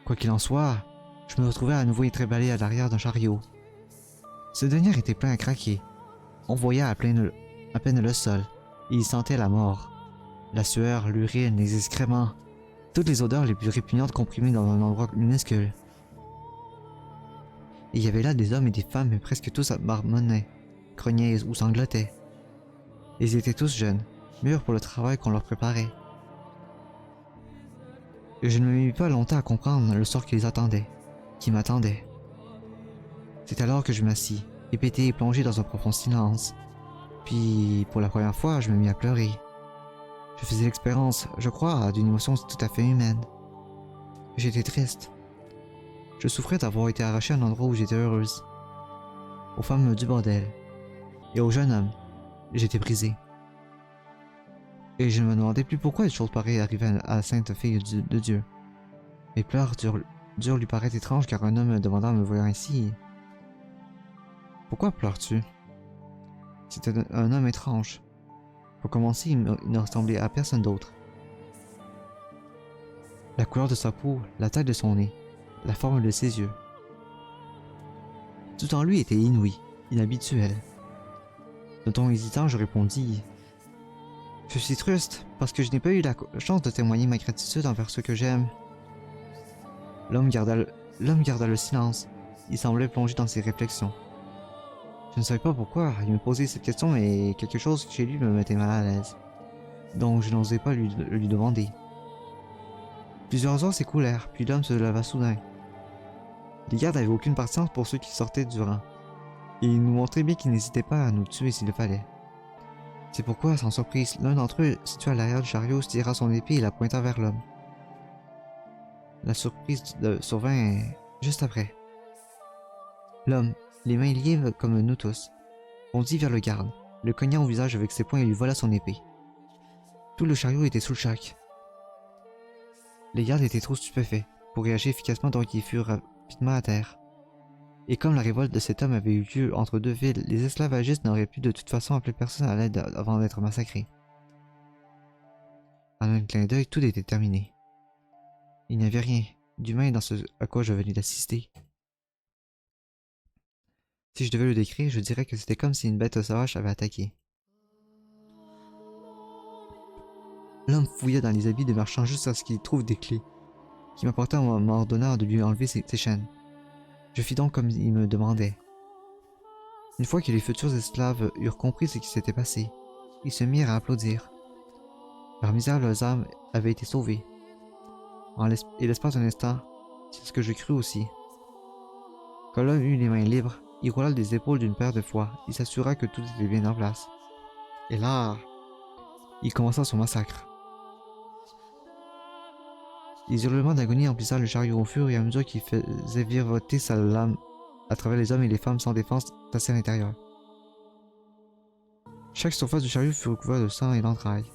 Speaker 1: Quoi qu'il en soit, je me retrouvais à nouveau étrimballé à l'arrière d'un chariot. Ce dernier était plein à craquer. On voyait à peine le sol, et il sentait la mort. La sueur, l'urine, les excréments, toutes les odeurs les plus répugnantes comprimées dans un endroit minuscule. Et il y avait là des hommes et des femmes, mais presque tous marmonnaient, grognaient ou sanglotaient. Ils étaient tous jeunes, mûrs pour le travail qu'on leur préparait. Et je ne me mis pas longtemps à comprendre le sort qui les attendait, qui m'attendait. C'est alors que je m'assis, hébété et plongé dans un profond silence. Puis, pour la première fois, je me mis à pleurer. Je faisais l'expérience, je crois, d'une émotion tout à fait humaine. J'étais triste. Je souffrais d'avoir été arraché à un endroit où j'étais heureuse. Aux femmes du bordel. Et au jeune homme, j'étais brisé. Et je ne me demandais plus pourquoi une chose pareille arrivait à la sainte fille de Dieu. Mes pleurs durent lui paraître étranges car un homme me demandant à me voir ainsi. Pourquoi pleures-tu? C'était un homme étrange. Pour commencer, il ne ressemblait à personne d'autre. La couleur de sa peau, la taille de son nez, la forme de ses yeux. Tout en lui était inouï, inhabituel. D'un ton hésitant, je répondis « Je suis triste parce que je n'ai pas eu la chance de témoigner ma gratitude envers ceux que j'aime. » L'homme garda le silence. Il semblait plongé dans ses réflexions. Je ne savais pas pourquoi il me posait cette question, mais quelque chose chez lui me mettait mal à l'aise. Donc je n'osais pas lui demander. Plusieurs heures s'écoulèrent, puis l'homme se leva soudain. Les gardes n'avaient aucune patience pour ceux qui sortaient du rang, et ils nous montraient bien qu'ils n'hésitaient pas à nous tuer s'il le fallait. C'est pourquoi, sans surprise, l'un d'entre eux, situé à l'arrière du chariot, tira son épée et la pointa vers l'homme. La surprise survint juste après. L'homme, les mains liées comme nous tous, bondit vers le garde, le cogna au visage avec ses poings et lui vola son épée. Tout le chariot était sous le choc. Les gardes étaient trop stupéfaits pour réagir efficacement, donc ils furent rapidement à terre. Et comme la révolte de cet homme avait eu lieu entre deux villes, les esclavagistes n'auraient pu de toute façon appeler personne à l'aide avant d'être massacrés. En un clin d'œil, tout était terminé. Il n'y avait rien d'humain dans ce à quoi je venais d'assister. Si je devais le décrire, je dirais que c'était comme si une bête sauvage avait attaqué. L'homme fouilla dans les habits des marchands jusqu'à ce qu'il trouve des clés, qui m'apporta en m'ordonnant de lui enlever ses chaînes. Je fis donc comme il me demandait. Une fois que les futurs esclaves eurent compris ce qui s'était passé, ils se mirent à applaudir. Leurs misérables âmes avaient été sauvées. Et l'espace d'un instant, c'est ce que je crus aussi. Quand l'homme eut les mains libres, il roula les épaules d'une paire de fois. Il s'assura que tout était bien en place. Et là, il commença son massacre. Les hurlements d'agonie emplissèrent le chariot au fur et à mesure qu'il faisait virevolter sa lame à travers les hommes et les femmes sans défense tassés à l'intérieur. Chaque surface du chariot fut recouverte de sang et d'entrailles.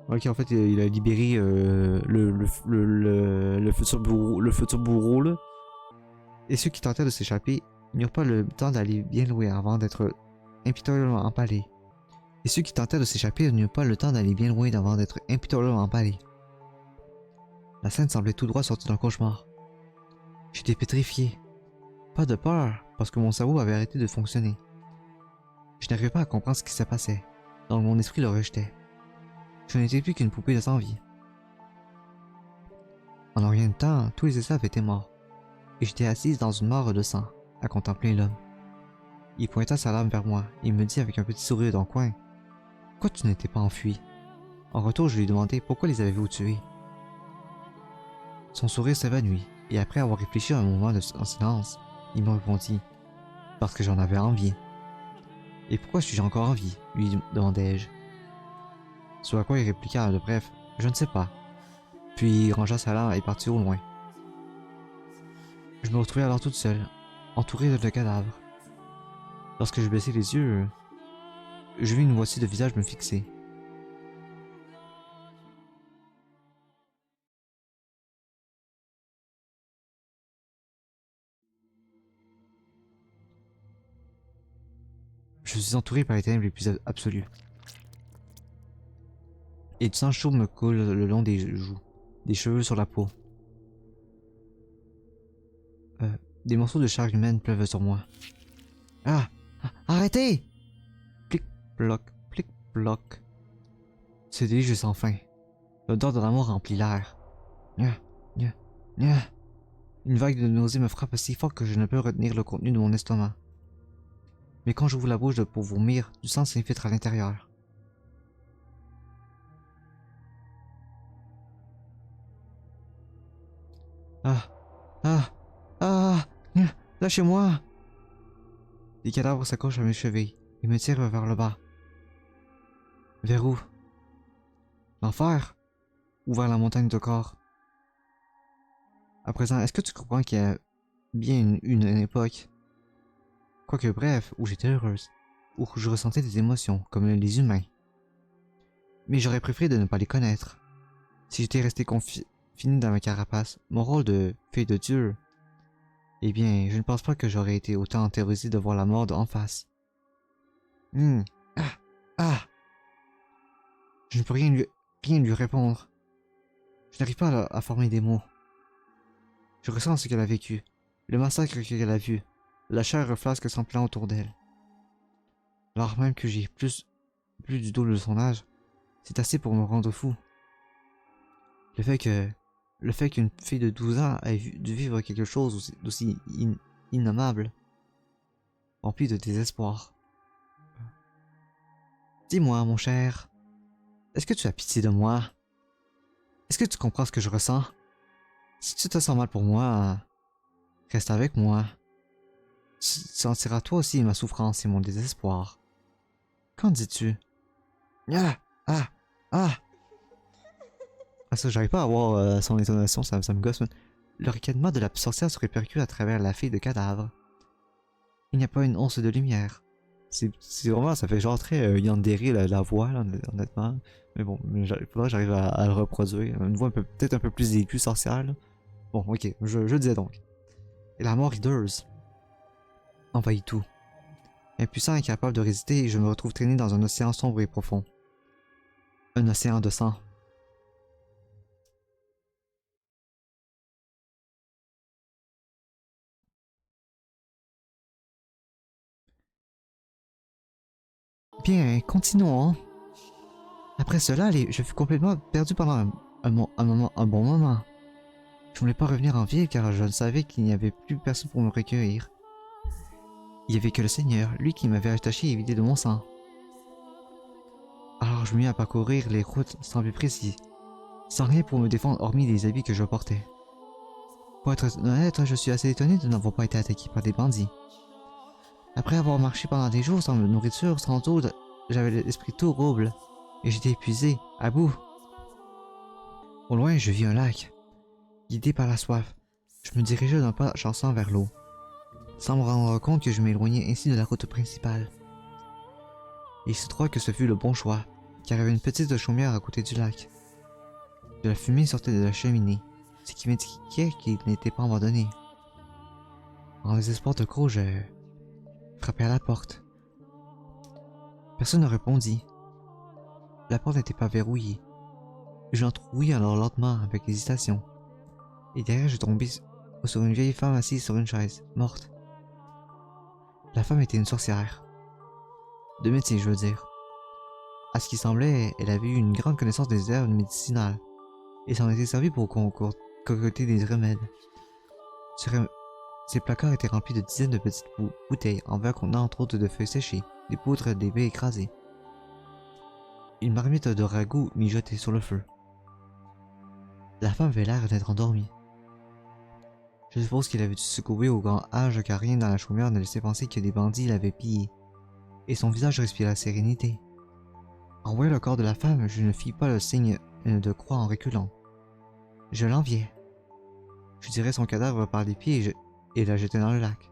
Speaker 1: Ok, en fait, il a libéré le futur bourreau, là. Et ceux qui tentèrent de s'échapper n'eurent pas le temps d'aller bien loin avant d'être impitoyablement empalés. Et ceux qui tentèrent de s'échapper n'eurent pas le temps d'aller bien loin avant d'être impitoyablement empalés. La scène semblait tout droit sortie d'un cauchemar. J'étais pétrifié. Pas de peur, parce que mon cerveau avait arrêté de fonctionner. Je n'arrivais pas à comprendre ce qui se passait, donc mon esprit le rejetait. Je n'étais plus qu'une poupée de sans-vie. En rien de temps, tous les esclaves étaient morts, et j'étais assise dans une mare de sang, à contempler l'homme. Il pointa sa lame vers moi, et me dit avec un petit sourire dans le coin, « Pourquoi tu n'étais pas enfui ?» En retour, je lui demandai pourquoi les avez-vous tués. Son sourire s'évanouit, et après avoir réfléchi un moment en silence, il me répondit, « Parce que j'en avais envie. » « Et pourquoi suis-je encore en vie ?» lui demandai-je. Sur à quoi il répliqua de bref, « Je ne sais pas. » Puis il rangea sa lame et partit au loin. Je me retrouvai alors toute seule, entourée de cadavres. Lorsque je baissai les yeux, je vis une moitié de visage me fixer. Je suis entouré par les ténèbres les plus absolues. Et du sang chaud me coule le long des joues, des cheveux sur la peau. Des morceaux de chair humaine pleuvent sur moi. Ah! Arrêtez! Plic, ploc, plic, ploc. Ce délire sans fin. L'odeur de la mort remplit l'air. Nya, nya, nya. Une vague de nausée me frappe si fort que je ne peux retenir le contenu de mon estomac. Mais quand j'ouvre la bouche pour vomir, du sang s'infiltre à l'intérieur. Ah! Ah! Ah! Nya, lâchez-moi! Les cadavres s'accrochent à mes chevilles et me tirent vers le bas. Vers où? L'enfer? Ou vers la montagne de corps? À présent, est-ce que tu comprends qu'il y a bien une époque, quoique bref, où j'étais heureuse, où je ressentais des émotions, comme les humains. Mais j'aurais préféré de ne pas les connaître. Si j'étais resté confiné dans ma carapace, mon rôle de fille de Dieu, eh bien, je ne pense pas que j'aurais été autant terrorisé de voir la mort en face. Ah! Ah! Je ne peux rien lui répondre. Je n'arrive pas à former des mots. Je ressens ce qu'elle a vécu, le massacre qu'elle a vu, la chair flasque s'emplant autour d'elle. Alors même que j'ai plus du double de son âge, c'est assez pour me rendre fou. Le fait qu'une fille de 12 ans ait dû vivre quelque chose d'aussi innommable, rempli de désespoir. Dis-moi, mon cher, est-ce que tu as pitié de moi? Est-ce que tu comprends ce que je ressens? Si tu te sens mal pour moi, reste avec moi. Tu sentiras toi aussi ma souffrance et mon désespoir. Qu'en dis-tu? Ah! Ah! Ah! Ah ça, j'arrive pas à avoir son intonation, ça me gosse. Le ricanement de la sorcière se répercute à travers la fille de cadavre. Il n'y a pas une once de lumière. C'est vraiment, ça fait genre très Yandere la voix, là, honnêtement. Mais bon, faudrait que j'arrive à le reproduire. Une voix peut-être un peu plus aiguë, sorcière, là. Bon, ok, je le disais donc. Et la mort hideuse envahit tout. Impuissant et incapable de résister, je me retrouve traîné dans un océan sombre et profond. Un océan de sang. Bien, continuons. Après cela, je fus complètement perdu pendant un bon moment. Je ne voulais pas revenir en ville car je savais qu'il n'y avait plus personne pour me recueillir. Il n'y avait que le Seigneur, lui qui m'avait attaché et vidé de mon sang. Alors je me mis à parcourir les routes sans but précis, sans rien pour me défendre hormis les habits que je portais. Pour être honnête, je suis assez étonné de n'avoir pas été attaqué par des bandits. Après avoir marché pendant des jours sans nourriture, sans eau, j'avais l'esprit tout rouble, et j'étais épuisé, à bout. Au loin, je vis un lac. Guidé par la soif, je me dirigeais d'un pas chancelant vers l'eau, sans me rendre compte que je m'éloignais ainsi de la route principale. Et il se trouve que ce fut le bon choix, car il y avait une petite chaumière à côté du lac. De la fumée sortait de la cheminée, ce qui m'indiquait qu'il n'était pas abandonné. En désespoir de gros, je frappai à la porte. Personne ne répondit. La porte n'était pas verrouillée. Je l'entrouvris alors lentement, avec hésitation. Et derrière, je tombai sur une vieille femme assise sur une chaise, morte. La femme était une sorcière. De métier, je veux dire. À ce qui semblait, elle avait eu une grande connaissance des herbes médicinales, et s'en était servie pour concocter des remèdes. Ces placards étaient remplis de dizaines de petites bouteilles en verre contenant entre autres de feuilles séchées, des poudres, des baies écrasées. Une marmite de ragoût mijotée sur le feu. La femme avait l'air d'être endormie. Je suppose qu'il avait dû se couper au grand âge car rien dans la chaumière ne laissait penser que des bandits l'avaient pillé, et son visage respirait la sérénité. En voyant le corps de la femme, je ne fis pas le signe de croix en reculant. Je l'enviais. Je tirai son cadavre par les pieds et la jetai dans le lac.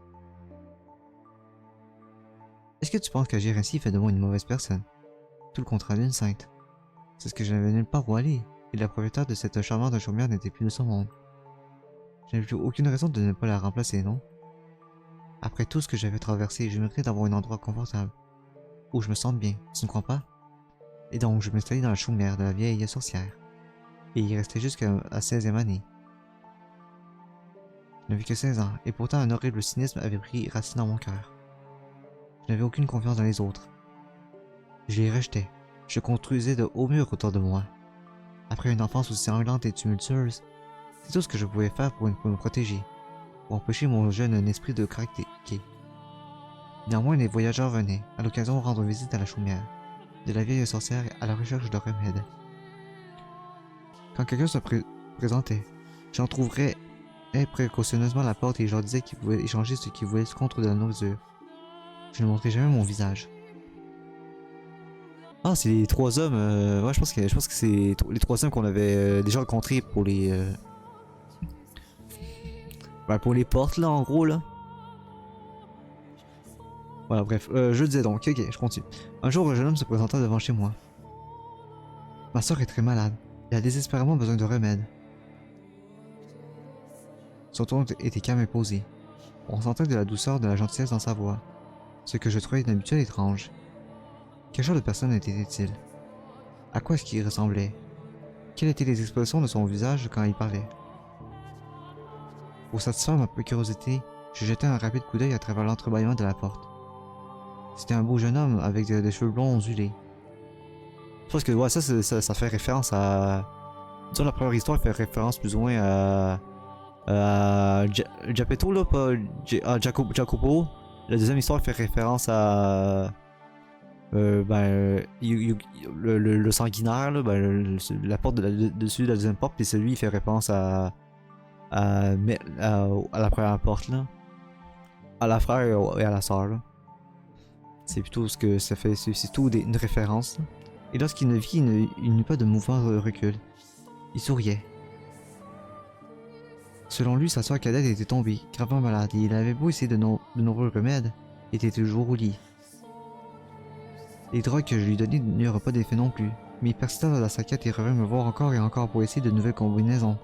Speaker 1: Est-ce que tu penses qu'agir ainsi fait de moi une mauvaise personne? Tout le contraire d'une sainte. C'est ce que je n'avais nulle part où aller, et la propriétaire de cette charmante chaumière n'était plus de ce monde. Je n'avais plus aucune raison de ne pas la remplacer, non? Après tout ce que j'avais traversé, je méritais d'avoir un endroit confortable, où je me sente bien, tu ne crois pas? Et donc je m'installai dans la chaumière de la vieille sorcière, et y restai jusqu'à la 16e année. Je n'avais que 16 ans, et pourtant un horrible cynisme avait pris racine dans mon cœur. Je n'avais aucune confiance dans les autres. Je les rejetais. Je construisais de hauts murs autour de moi. Après une enfance aussi sanglante et tumultueuse, c'est tout ce que je pouvais faire pour me protéger, pour empêcher mon jeune esprit de craquer. Néanmoins, les voyageurs venaient, à l'occasion, rendre visite à la chaumière, de la vieille sorcière à la recherche de remèdes. Quand quelqu'un se présentait, j'entrouvrais précautionneusement la porte et je leur disais qu'ils pouvaient échanger ce qu'ils voulaient contre de la nourriture. Je ne montrais jamais mon visage. Ah, c'est les trois hommes. Ouais, je pense que c'est les trois hommes qu'on avait déjà rencontrés pour les. Pour les portes là, en gros là. Voilà, bref. Je disais donc, ok, je continue. Un jour, un jeune homme se présenta devant chez moi. Ma soeur est très malade. Elle a désespérément besoin de remèdes. Son ton était calme et posé. On sentait de la douceur, de la gentillesse dans sa voix, ce que je trouvais inhabituel et étrange. Quel genre de personne était-il? À quoi est-ce qu'il ressemblait? Quelles étaient les expressions de son visage quand il parlait? Pour satisfaire ma curiosité, je jetai un rapide coup d'œil à travers l'entrebâillement de la porte. C'était un beau jeune homme avec des cheveux blonds ondulés. Je pense que ouais, ça fait référence à... Disons, la première histoire fait référence plus ou moins à Geppetto, là, pas Jacopo. La deuxième histoire fait référence à... le sanguinaire, là, la porte dessus de la deuxième porte, puis celui il fait référence à la première porte, là. À la frère et à la sœur, là. C'est plutôt ce que ça fait, c'est tout une référence, là. Et lorsqu'il ne vit, il n'eut pas de mouvement de recul. Il souriait. Selon lui, sa sœur cadette était tombée, gravement malade, et il avait beau essayer de nombreux remèdes, il était toujours au lit. Les drogues que je lui donnais n'eurent pas d'effet non plus, mais il persista dans sa quête et revint me voir encore et encore pour essayer de nouvelles combinaisons.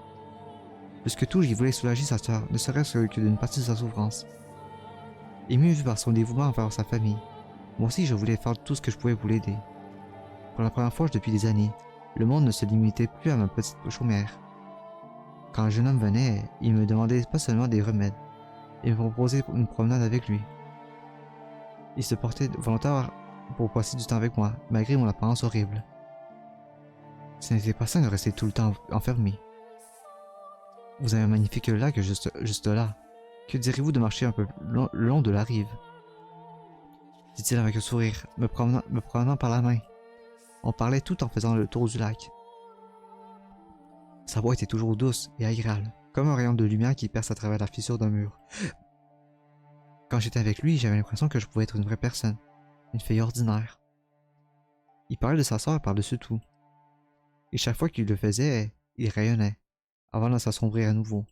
Speaker 1: Plus que tout, j'y voulais soulager sa sœur, ne serait-ce que d'une partie de sa souffrance. Ému par son dévouement envers sa famille, moi aussi je voulais faire tout ce que je pouvais pour l'aider. Pour la première fois depuis des années, le monde ne se limitait plus à ma petite chaumière. Quand un jeune homme venait, il me demandait pas seulement des remèdes, il me proposait une promenade avec lui. Il se portait volontaire pour passer du temps avec moi, malgré mon apparence horrible. Ce n'était pas sain de rester tout le temps enfermé. Vous avez un magnifique lac juste là. Que direz-vous de marcher un peu le long de la rive? Dit-il avec un sourire, me prenant par la main. On parlait tout en faisant le tour du lac. Sa voix était toujours douce et agréable, comme un rayon de lumière qui perce à travers la fissure d'un mur. Quand j'étais avec lui, j'avais l'impression que je pouvais être une vraie personne, une fille ordinaire. Il parlait de sa sœur par-dessus tout. Et chaque fois qu'il le faisait, il rayonnait, avant de s'assombrir à nouveau.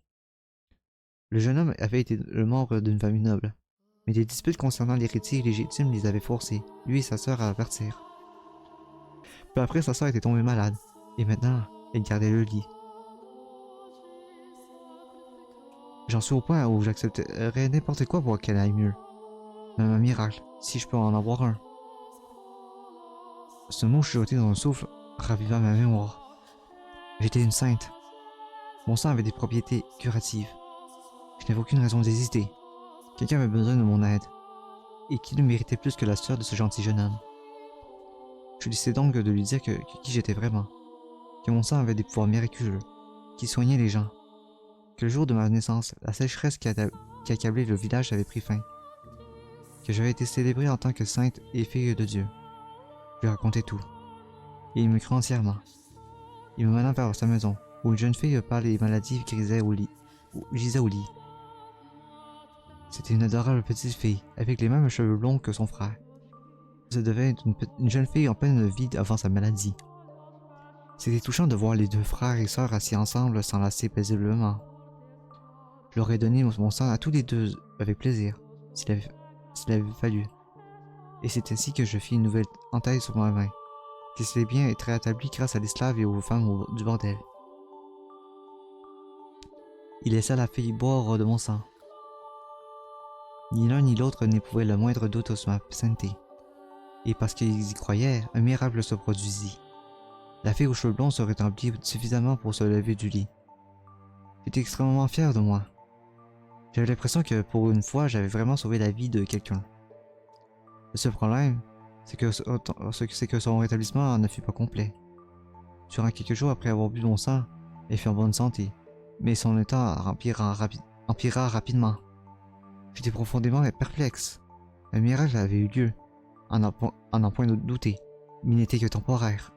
Speaker 1: Le jeune homme avait été le membre d'une famille noble, mais des disputes concernant l'héritier légitime les avaient forcés, lui et sa sœur, à partir. Peu après, sa sœur était tombée malade, et maintenant, elle gardait le lit. J'en suis au point où j'accepterais n'importe quoi pour qu'elle aille mieux. Même un miracle, si je peux en avoir un. Ce mot chuchoté dans un souffle raviva ma mémoire. J'étais une sainte. Mon sang avait des propriétés curatives. Je n'avais aucune raison d'hésiter. Quelqu'un avait besoin de mon aide. Et qui le méritait plus que la sœur de ce gentil jeune homme. Je décidai donc de lui dire qui j'étais vraiment. Que mon sang avait des pouvoirs miraculeux. Qui soignait les gens. Que le jour de ma naissance, la sécheresse qui accablait le village avait pris fin. Que j'avais été célébrée en tant que sainte et fille de Dieu. Je lui racontai tout. Et il me crut entièrement. Il me mena vers sa maison, où une jeune fille pâle et maladie gisait au lit. C'était une adorable petite fille, avec les mêmes cheveux blonds que son frère. Ça devait être une jeune fille en pleine vie avant sa maladie. C'était touchant de voir les deux frères et sœurs assis ensemble s'enlacer paisiblement. Je leur ai donné mon sang à tous les deux avec plaisir, s'il avait fallu. Et c'est ainsi que je fis une nouvelle entaille sur ma main, qui s'était bien être rétablie grâce à l'esclave et aux femmes du bordel. Il laissa la fille boire de mon sang. Ni l'un ni l'autre n'éprouvaient le moindre doute sur ma sainteté. Et parce qu'ils y croyaient, un miracle se produisit. La fille aux cheveux blonds se rétablit suffisamment pour se lever du lit. J'étais extrêmement fier de moi. J'avais l'impression que pour une fois, j'avais vraiment sauvé la vie de quelqu'un. Le seul problème, c'est que son rétablissement ne fut pas complet. Durant quelques jours après avoir bu mon sang, elle fut en bonne santé, mais son état empira rapidement. J'étais profondément perplexe. Un miracle avait eu lieu, en n'en point douter, mais il n'était que temporaire.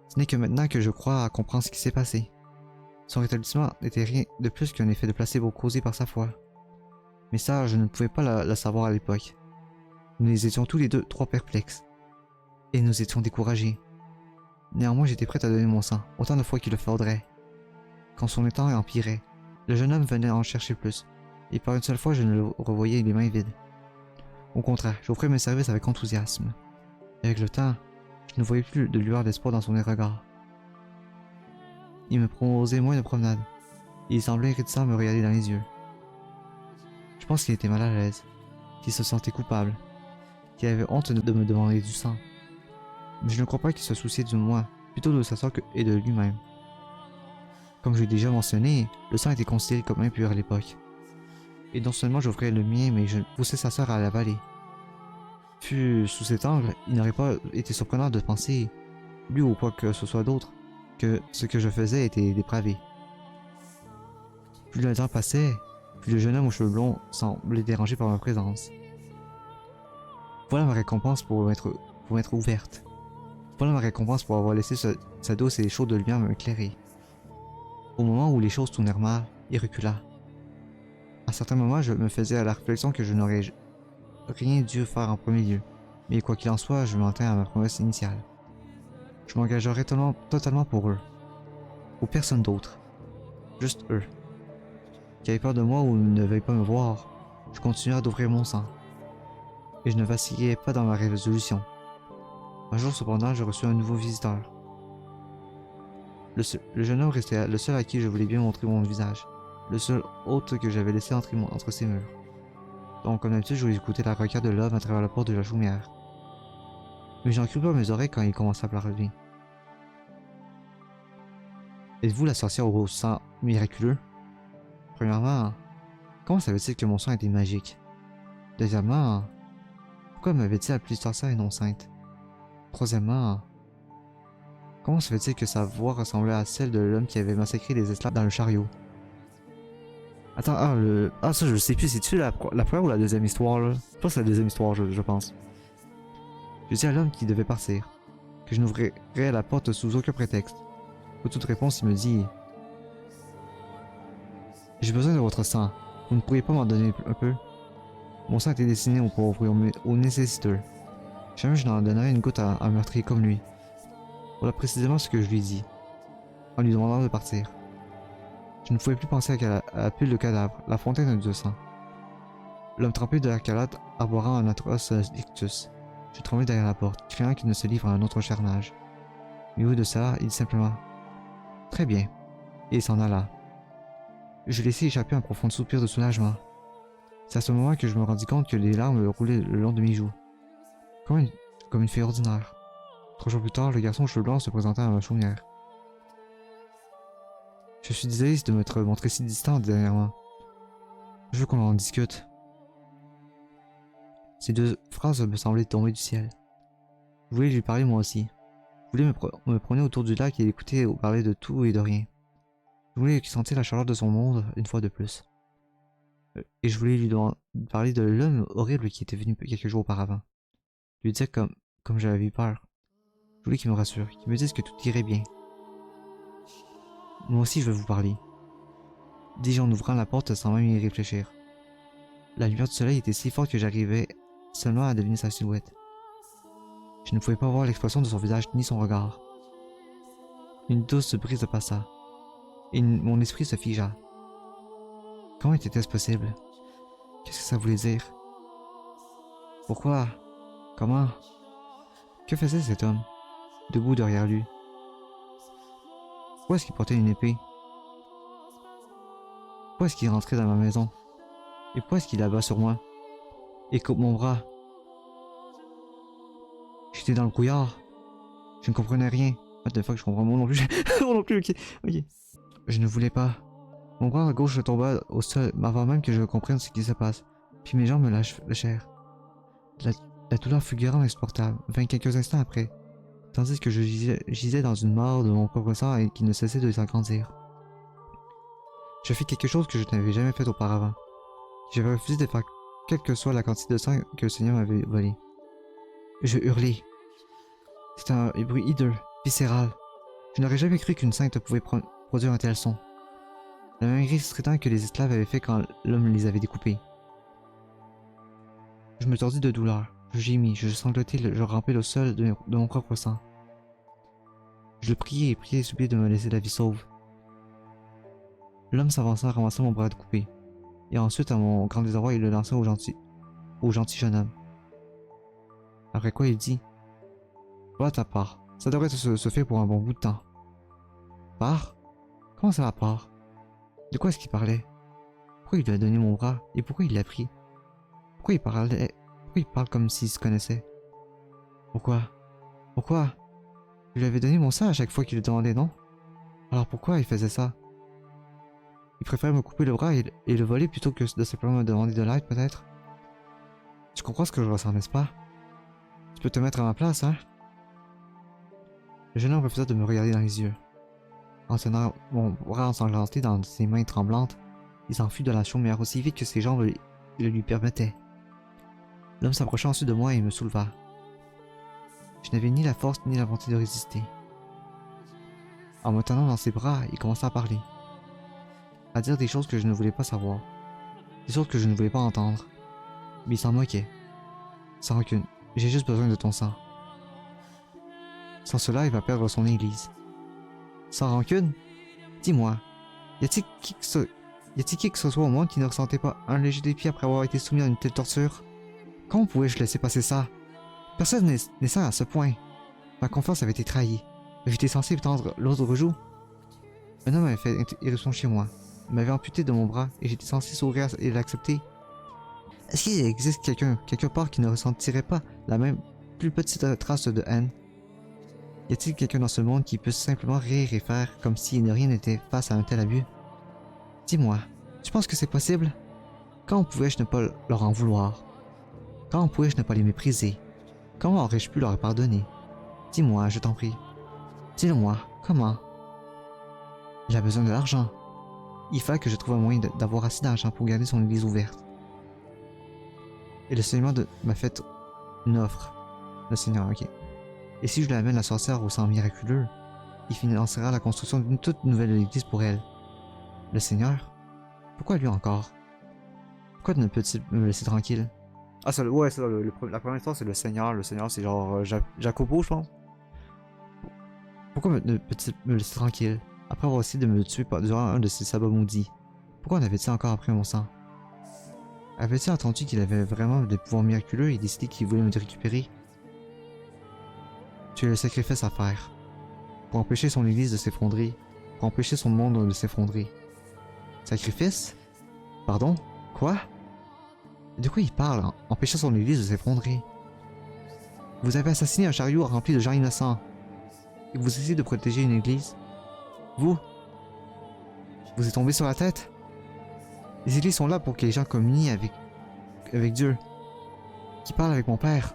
Speaker 1: Ce n'est que maintenant que je crois à comprendre ce qui s'est passé. Son rétablissement n'était rien de plus qu'un effet de placebo causé par sa foi. Mais ça, je ne pouvais pas le savoir à l'époque. Nous étions tous les deux trop perplexes. Et nous étions découragés. Néanmoins, j'étais prêt à donner mon sang, autant de fois qu'il le faudrait. Quand son état empirait, le jeune homme venait en chercher plus, et par une seule fois, je ne le revoyais les mains vides. Au contraire, j'offrais mes services avec enthousiasme. Et avec le temps, je ne voyais plus de lueur d'espoir dans son regard. Il me proposait moins de promenades, et il semblait réticent à me regarder dans les yeux. Je pense qu'il était mal à l'aise, qu'il se sentait coupable, qu'il avait honte de me demander du sang. Mais je ne crois pas qu'il se souciait de moi, plutôt de sa sœur et de lui-même. Comme je l'ai déjà mentionné, le sang était considéré comme impur à l'époque. Et non seulement j'offrais le mien, mais je poussais sa sœur à l'avaler. Sous cet angle, il n'aurait pas été surprenant de penser, lui ou quoi que ce soit d'autre, que ce que je faisais était dépravé. Plus le temps passait, plus le jeune homme aux cheveux blonds semblait dérangé par ma présence. Voilà ma récompense pour m'être ouverte. Voilà ma récompense pour avoir laissé sa douce et chaude lumière m'éclairer. Au moment où les choses tournèrent mal, il recula. À certains moments, je me faisais à la réflexion que je n'aurais rien dû faire en premier lieu, mais quoi qu'il en soit, je m'en tiens à ma promesse initiale. Je m'engagerai totalement pour eux. Pour personne d'autre. Juste eux. Qui avaient peur de moi ou ne veuillent pas me voir, je continuai d'ouvrir mon sang. Et je ne vacillais pas dans ma résolution. Un jour cependant, je reçus un nouveau visiteur. Le jeune homme restait le seul à qui je voulais bien montrer mon visage. Le seul hôte que j'avais laissé entre ses murs. Donc, comme d'habitude, je voulais écouter la requête de l'homme à travers la porte de la chaumière. Mais j'en crus pas mes oreilles quand il commença à parler. Êtes-vous la sorcière au sang miraculeux? Premièrement, comment savait-il que mon sang était magique? Deuxièmement, pourquoi m'avait-il appelé sorcière et non sainte? Troisièmement, Comment se fait-il que sa voix ressemblait à celle de l'homme qui avait massacré les esclaves dans le chariot? Attends, ça je sais plus, c'est-tu la première ou la deuxième histoire là? Je pense que c'est la deuxième histoire, je pense. Je dis à l'homme qui devait partir, que je n'ouvrirais la porte sous aucun prétexte. Pour toute réponse, il me dit: j'ai besoin de votre sang. Vous ne pourriez pas m'en donner un peu? Mon sang était destiné aux pauvres et aux nécessiteux. Jamais je n'en donnerais une goutte à un meurtrier comme lui. Voilà précisément ce que je lui dis, en lui demandant de partir. Je ne pouvais plus penser à la pile de cadavres, la fontaine de sang. L'homme trempé de la calotte arborant un atroce ictus. Je tremblais derrière la porte, craignant qu'il ne se livre à un autre charnage. Mais au lieu de cela, il dit simplement: très bien, et il s'en alla. Je laissai échapper un profond soupir de soulagement. C'est à ce moment que je me rendis compte que les larmes roulaient le long de mes joues. Comme une fille ordinaire. 3 jours plus tard, le garçon aux cheveux blancs se présenta à ma chaumière. Je suis désolé de m'être montré si distant dernièrement. Je veux qu'on en discute. Ces 2 phrases me semblaient tomber du ciel. Je voulais lui parler moi aussi. Je voulais me promener autour du lac et l'écouter parler de tout et de rien. Je voulais sentir la chaleur de son monde une fois de plus. Et je voulais lui parler de l'homme horrible qui était venu quelques jours auparavant. Lui dire comme j'avais eu peur. Je voulais qu'il me rassure, qu'il me dise que tout irait bien. Moi aussi je veux vous parler, dis-je en ouvrant la porte sans même y réfléchir. La lumière du soleil était si forte que j'arrivais seulement à deviner sa silhouette. Je ne pouvais pas voir l'expression de son visage ni son regard. Une douce brise passa, et mon esprit se figea. Comment était-ce possible? Qu'est-ce que ça voulait dire? Pourquoi? Comment? Que faisait cet homme, debout derrière lui? Pourquoi est-ce qu'il portait une épée? Pourquoi est-ce qu'il rentrait dans ma maison? Et pourquoi est-ce qu'il abat sur moi? Et coupe mon bras? J'étais dans le brouillard. Je ne comprenais rien. What the fuck, je comprends moi non plus. Moi non plus, ok. Je ne voulais pas. Mon bras gauche tomba au sol avant même que je comprenne ce qui se passe. Puis mes jambes me lâchèrent. La douleur fut grande et insupportable, vint quelques instants après, tandis que je gisais dans une mort de mon propre sang et qui ne cessait de s'agrandir. Je fis quelque chose que je n'avais jamais fait auparavant. J'avais refusé de faire quelle que soit la quantité de sang que le Seigneur m'avait volé. Je hurlai. C'était un bruit hideux, viscéral. Je n'aurais jamais cru qu'une sainte pouvait produire un tel son. Le même gris strident que les esclaves avaient fait quand l'homme les avait découpés. Je me tordis de douleur, je gémis, je sanglotais, je rampais le sol de mon propre sang. Je le priais et priais et suppliais de me laisser la vie sauve. L'homme s'avança, ramassa mon bras coupé, et ensuite, à mon grand désarroi, il le lança au gentil jeune homme. Après quoi il dit: va à ta part, ça devrait se faire pour un bon bout de temps. Part? Comment ça va part? De quoi est-ce qu'il parlait? Pourquoi il lui a donné mon bras, et pourquoi il l'a pris? Pourquoi il parle comme s'il se connaissait? Pourquoi? Je lui avais donné mon sang à chaque fois qu'il le demandait, non? Alors pourquoi il faisait ça? Il préférait me couper le bras et le voler plutôt que de simplement me demander de l'aide, peut-être? Tu comprends ce que je ressens, n'est-ce pas? Tu peux te mettre à ma place, hein? Le jeune homme refusa de me regarder dans les yeux. En tenant mon bras ensanglanté dans ses mains tremblantes, il s'enfuit de la chaumière aussi vite que ses jambes le lui permettaient. L'homme s'approcha ensuite de moi et me souleva. Je n'avais ni la force ni la volonté de résister. En me tenant dans ses bras, il commença à parler. À dire des choses que je ne voulais pas savoir. Des choses que je ne voulais pas entendre. Mais il s'en moquait. Sans rancune. J'ai juste besoin de ton sang. Sans cela, il va perdre son église. Sans rancune? Dis-moi, y a-t-il qui que ce soit au monde qui ne ressentait pas un léger dépit après avoir été soumis à une telle torture? Comment pouvais-je laisser passer ça? Personne n'est sain à ce point. Ma confiance avait été trahie. J'étais censé tendre l'autre joue. Un homme avait fait irruption chez moi. Il m'avait amputé de mon bras et j'étais censé sourire et l'accepter. Est-ce qu'il existe quelqu'un, quelque part, qui ne ressentirait pas la même plus petite trace de haine? Y a-t-il quelqu'un dans ce monde qui puisse simplement rire et faire comme si rien n'était face à un tel abus? Dis-moi, tu penses que c'est possible? Comment pouvais-je ne pas leur en vouloir? Comment pouvais-je ne pas les mépriser? Comment aurais-je pu leur pardonner? Dis-moi, je t'en prie. Dis-le-moi, comment? Il a besoin de l'argent. Il fallait que je trouve un moyen d'avoir assez d'argent pour garder son église ouverte. Et le Seigneur m'a fait une offre. Le Seigneur, ok. Et si je lui amène la sorcière au sang miraculeux, il financera la construction d'une toute nouvelle église pour elle. Le Seigneur? Pourquoi lui encore? Pourquoi ne peut-il me laisser tranquille? Ah, ça, ouais, c'est ça, la première histoire, c'est le Seigneur. Le Seigneur, c'est genre Jacobo, je pense. Pourquoi ne peut-il me laisser tranquille? Après avoir essayé de me tuer durant un de ces sabbats maudits. Pourquoi en avait-il encore après mon sang? Avait-il entendu qu'il avait vraiment des pouvoirs miraculeux et décidé qu'il voulait me récupérer? Tu as le sacrifice à faire. Pour empêcher son église de s'effondrer. Pour empêcher son monde de s'effondrer. Sacrifice? Pardon? Quoi? De quoi il parle, empêchant son église de s'effondrer? Vous avez assassiné un chariot rempli de gens innocents. Et vous essayez de protéger une église? Vous? Vous êtes tombé sur la tête? Les églises sont là pour que les gens communient avec Dieu. Qui parle avec mon père?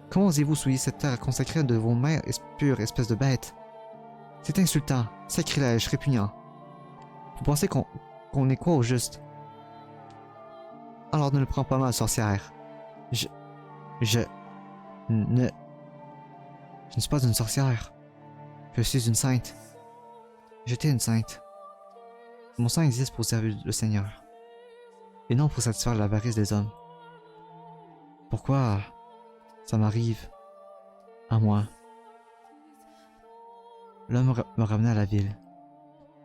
Speaker 1: Comment osez-vous souiller cette terre consacrée de vos mains pures, espèce de bête? C'est insultant, sacrilège, répugnant. Vous pensez qu'on est quoi au juste? Alors ne le prends pas mal, sorcière. Je ne suis pas une sorcière. Je suis une sainte. J'étais une sainte. Mon sang existe pour servir le Seigneur. Et non pour satisfaire l'avarice des hommes. Pourquoi ça m'arrive à moi? L'homme me ramena à la ville.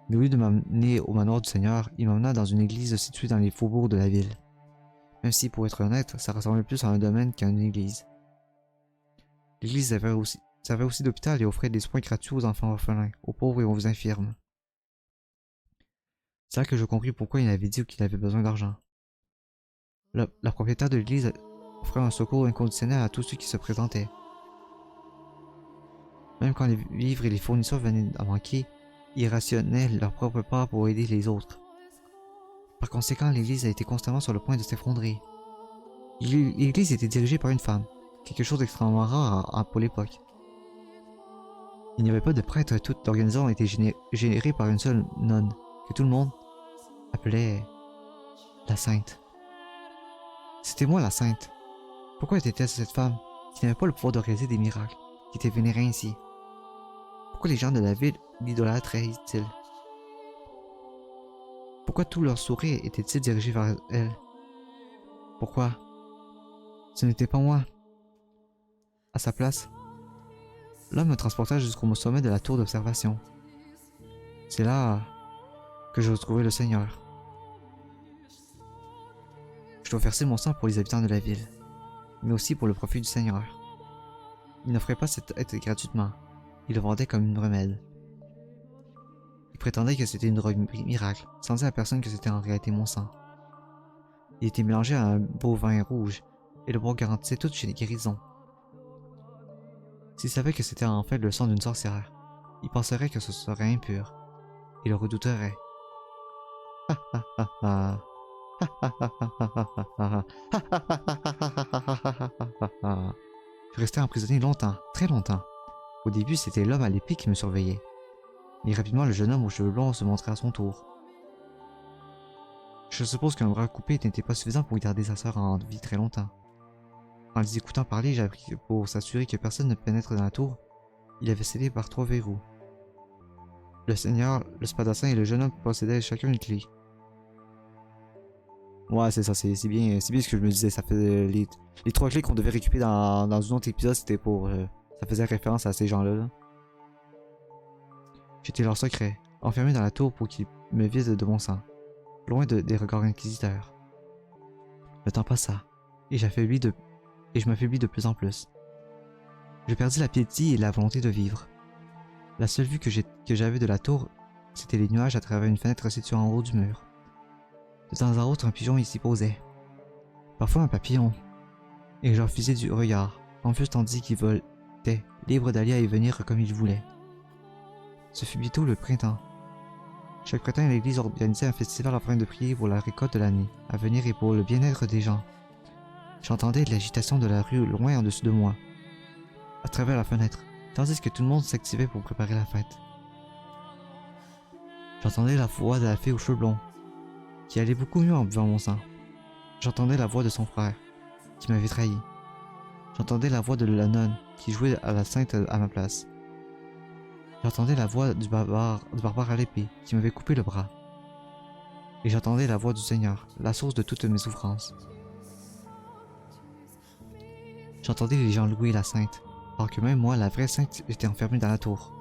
Speaker 1: Mais au lieu de m'amener au manoir du Seigneur, il m'emmena dans une église située dans les faubourgs de la ville. Même si, pour être honnête, ça ressemblait plus à un domaine qu'à une église. L'église servait aussi d'hôpital et offrait des soins gratuits aux enfants orphelins, aux pauvres et aux infirmes. C'est là que je compris pourquoi il avait dit qu'il avait besoin d'argent. La propriétaire de l'église offrait un secours inconditionnel à tous ceux qui se présentaient. Même quand les vivres et les fournitures venaient à manquer, ils rationnaient leur propre part pour aider les autres. Par conséquent, l'église a été constamment sur le point de s'effondrer. L'église était dirigée par une femme, quelque chose d'extrêmement rare pour l'époque. Il n'y avait pas de prêtre, toute l'organisation était gérée par une seule nonne, que tout le monde appelait la sainte. C'était moi la sainte. Pourquoi était-elle cette femme, qui n'avait pas le pouvoir de réaliser des miracles, qui était vénérée ainsi? Pourquoi les gens de la ville l'idolâtraient-ils? Pourquoi tout leur sourire était-il dirigé vers elle? Pourquoi? Ce n'était pas moi. À sa place, l'homme me transporta jusqu'au sommet de la tour d'observation. C'est là que je retrouvai le Seigneur. Je dois verser mon sang pour les habitants de la ville, mais aussi pour le profit du Seigneur. Il n'offrait pas cette aide gratuitement, il le vendait comme une remède. Il prétendait que c'était une drogue miracle, sans dire à personne que c'était en réalité mon sang. Il était mélangé à un beau vin rouge, et le boire garantissait toute guérison. S'il savait que c'était en fait le sang d'une sorcière, il penserait que ce serait impur, et le redouterait. Je restais emprisonné longtemps, très longtemps. Au début, c'était l'homme à l'épée qui me surveillait. Mais rapidement, le jeune homme aux cheveux blonds se montrait à son tour. Je suppose qu'un bras coupé n'était pas suffisant pour garder sa sœur en vie très longtemps. En les écoutant parler, j'ai appris que pour s'assurer que personne ne pénètre dans la tour, il avait scellé par 3 verrous. Le Seigneur, le spadassin et le jeune homme possédaient chacun une clé. Ouais, c'est ça, c'est bien ce que je me disais. Ça fait les 3 clés qu'on devait récupérer dans un autre épisode, c'était pour... ça faisait référence à ces gens-là. Là. J'étais leur secret, enfermé dans la tour pour qu'ils me visent de mon sang, loin des regards inquisiteurs. Le temps passa, et je m'affaiblis de plus en plus. Je perdis l'appétit et la volonté de vivre. La seule vue que j'avais de la tour, c'était les nuages à travers une fenêtre située en haut du mur. De temps à autre, un pigeon y s'y posait. Parfois un papillon. Et je refusais du regard, confus tandis qu'il volait, libre d'aller et venir comme il voulait. Ce fut bientôt le printemps. Chaque printemps, l'église organisait un festival afin de prier pour la récolte de l'année à venir et pour le bien-être des gens. J'entendais l'agitation de la rue loin en-dessus de moi, à travers la fenêtre. tandis que tout le monde s'activait pour préparer la fête. J'entendais la voix de la fille aux cheveux blonds, qui allait beaucoup mieux en buvant mon sang. J'entendais la voix de son frère, qui m'avait trahi. J'entendais la voix de la nonne, qui jouait à la sainte à ma place. J'entendais la voix du barbare à l'épée, qui m'avait coupé le bras. Et j'entendais la voix du Seigneur, la source de toutes mes souffrances. J'entendais les gens louer la sainte, alors que même moi, la vraie sainte, j'étais enfermé dans la tour.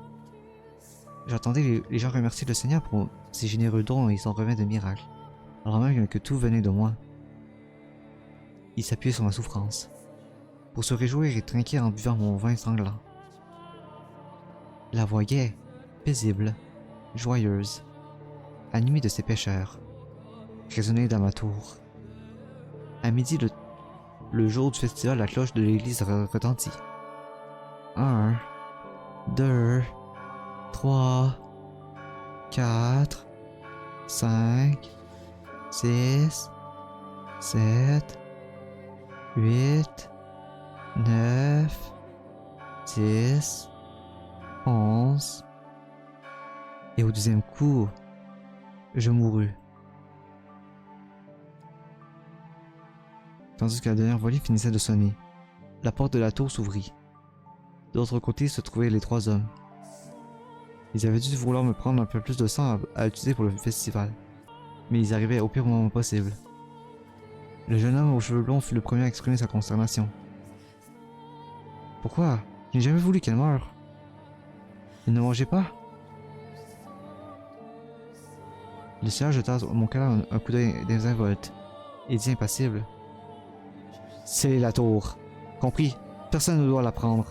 Speaker 1: J'entendais les gens remercier le Seigneur pour ses généreux dons et son remède de miracle, alors même que tout venait de moi. Il s'appuyait sur ma souffrance, pour se réjouir et trinquer en buvant mon vin sanglant. La voix gaie, paisible, joyeuse, animée de ses pécheurs, résonnait dans ma tour. À midi, le jour du festival, la cloche de l'église retentit. 1, 2, 3, 4, 5, 6, 7, 8, 9, 10, 11. Et au deuxième coup, je mourus. Tandis que la dernière volée finissait de sonner, la porte de la tour s'ouvrit. De l'autre côté se trouvaient les 3 hommes. Ils avaient dû vouloir me prendre un peu plus de sang à utiliser pour le festival, mais ils arrivaient au pire moment possible. Le jeune homme aux cheveux blonds fut le premier à exprimer sa consternation. Pourquoi? Je n'ai jamais voulu qu'elle meure. Il ne mangeait pas? Le Seigneur jeta à mon cœur un coup d'œil désinvolte et dit impassible. C'est la tour. Compris? Personne ne doit la prendre.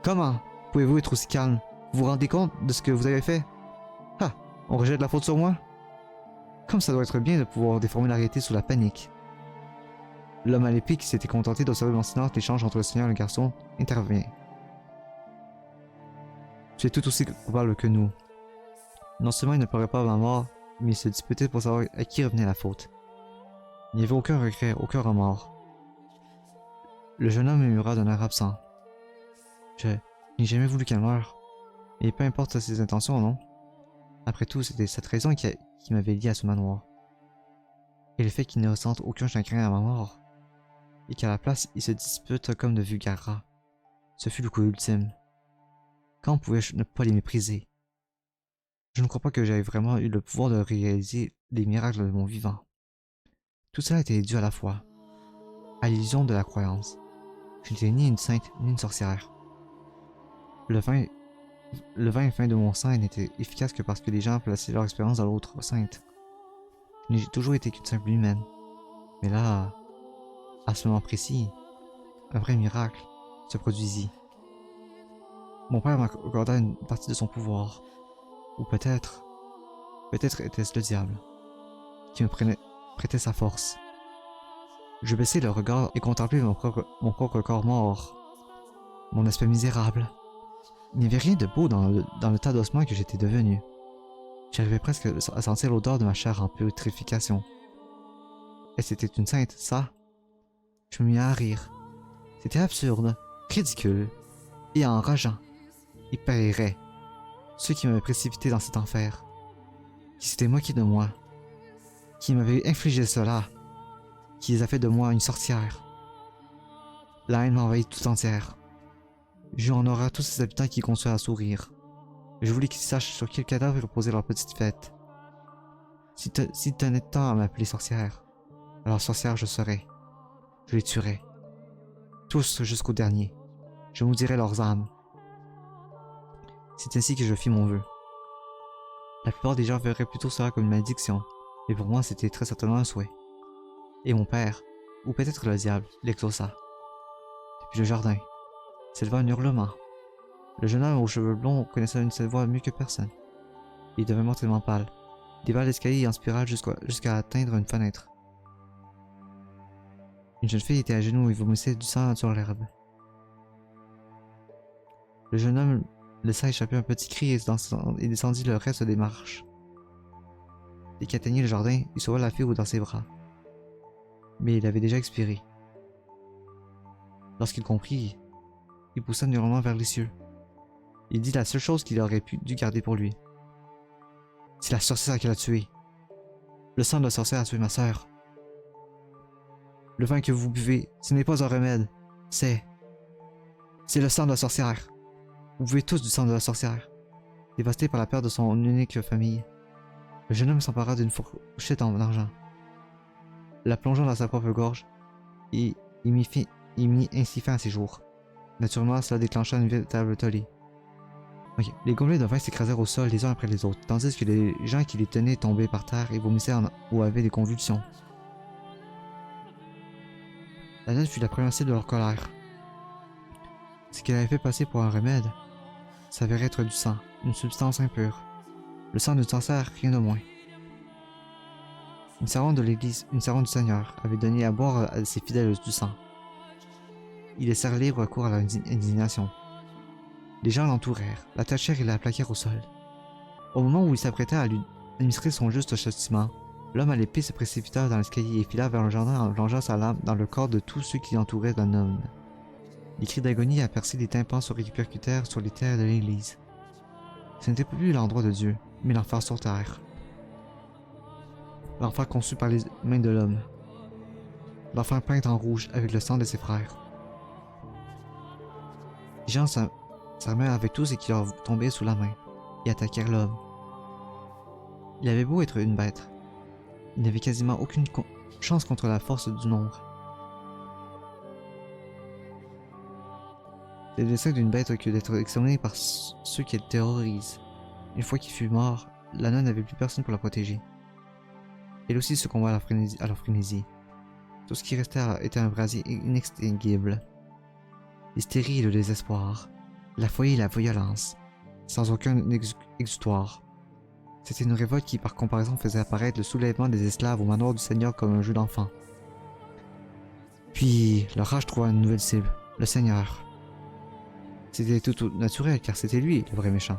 Speaker 1: Comment pouvez-vous être aussi calme? Vous vous rendez compte de ce que vous avez fait? Ah, on rejette la faute sur moi? Comme ça doit être bien de pouvoir déformer la réalité sous la panique. L'homme à l'épée qui s'était contenté d'observer en silence l'échange entre le Seigneur et le garçon intervient. Tu es tout aussi coupable que nous. Non seulement il ne pleurait pas ma mort, mais il se disputait pour savoir à qui revenait la faute. Il n'y avait aucun regret, aucun remords. Le jeune homme murmura d'un air absent. Je n'ai jamais voulu qu'elle meure. Et peu importe ses intentions, non? Après tout, c'était cette raison qui m'avait lié à ce manoir. Et le fait qu'il ne ressente aucun chagrin à ma mort. Et qu'à la place, il se dispute comme de vulgaires rats. Ce fut le coup ultime. Quand pouvais-je ne pas les mépriser? Je ne crois pas que j'aie vraiment eu le pouvoir de réaliser les miracles de mon vivant. Tout cela était dû à la foi, à l'illusion de la croyance. Je n'étais ni une sainte ni une sorcière. Le vin fin de mon sang n'était efficace que parce que les gens plaçaient leur expérience dans l'autre sainte. Je n'ai toujours été qu'une simple humaine. Mais là, à ce moment précis, un vrai miracle se produisit. Mon père m'accorda une partie de son pouvoir. Ou peut-être était-ce le diable, qui me prêtait sa force. Je baissai le regard et contemplai mon propre corps mort, mon aspect misérable. Il n'y avait rien de beau dans le tas d'ossements que j'étais devenu. J'arrivais presque à sentir l'odeur de ma chair en putréfaction. Et c'était une sainte, ça? Je me mis à rire. C'était absurde, ridicule et enrageant. Il paierait ceux qui m'avaient précipité dans cet enfer, qui s'étaient moqués de moi, qui m'avaient infligé cela, qui les a fait de moi une sorcière. La haine m'envahit tout entière. J'eus en horreur tous ces habitants qui continuaient à sourire. Je voulais qu'ils sachent sur quel cadavre reposait leur petite fête. S'ils tenaient tant à m'appeler sorcière, alors sorcière je serais. Je les tuerais. Tous jusqu'au dernier. Je maudirais leurs âmes. C'est ainsi que je fis mon vœu. La plupart des gens verraient plutôt cela comme une malédiction, mais pour moi c'était très certainement un souhait. Et mon père, ou peut-être le diable, l'exauça. Depuis le jardin s'éleva un hurlement. Le jeune homme aux cheveux blonds connaissait cette voix mieux que personne. Il devint mortellement pâle, dévala l'escalier en spirale jusqu'à atteindre une fenêtre. Une jeune fille était à genoux et vomissait du sang sur l'herbe. Le jeune homme laissa échapper un petit cri et descendit le reste des marches. Dès qu'il atteignit le jardin, il sauva la fille dans ses bras. Mais il avait déjà expiré. Lorsqu'il comprit, il poussa un hurlement vers les cieux. Il dit la seule chose qu'il aurait dû garder pour lui. C'est la sorcière qui l'a tué. Le sang de la sorcière a tué ma sœur. Le vin que vous buvez, ce n'est pas un remède. C'est le sang de la sorcière. Vous buvez tous du sang de la sorcière. Dévasté par la perte de son unique famille, le jeune homme s'empara d'une fourchette en argent, la plongeant dans sa propre gorge, et il mit ainsi fin à ses jours. Naturellement, cela déclencha une véritable tollée. Les gobelets de vin s'écrasèrent au sol les uns après les autres, tandis que les gens qui les tenaient tombaient par terre et vomissaient ou avaient des convulsions. La nonne fut la première cible de leur colère. Ce qu'elle avait fait passer pour un remède s'avérait être du sang, une substance impure. Le sang d'une sorcière, rien de moins. Une servante de l'église, une servante du Seigneur, avait donné à boire à ses fidèles du sang. Ils laissèrent libre cours à leur indignation. Les gens l'entourèrent, l'attachèrent et la plaquèrent au sol. Au moment où il s'apprêtait à lui administrer son juste châtiment, l'homme à l'épée se précipita dans l'escalier et fila vers le jardin en plongeant sa lame dans le corps de tous ceux qui l'entouraient d'un homme. Les cris d'agonie à percer les tympans se répercutèrent sur les terres de l'église. Ce n'était plus l'endroit de Dieu, mais l'enfer sur terre. L'enfer conçu par les mains de l'homme. L'enfer peint en rouge avec le sang de ses frères. Les gens s'armèrent avec tout ce qui leur tombait sous la main et attaquèrent l'homme. Il avait beau être une bête, il n'avait quasiment aucune chance contre la force du nombre. C'est le destin d'une bête que d'être exterminée par ceux qui le terrorisent. Une fois qu'il fut mort, la nonne n'avait plus personne pour la protéger. Elle aussi succomba à leur frénésie. Tout ce qui restait était un brasier inextinguible. L'hystérie et le désespoir, la folie et la violence, sans aucun exutoire. C'était une révolte qui, par comparaison, faisait apparaître le soulèvement des esclaves au manoir du Seigneur comme un jeu d'enfant. Puis, leur rage trouva une nouvelle cible, le Seigneur. C'était tout naturel, car c'était lui, le vrai méchant.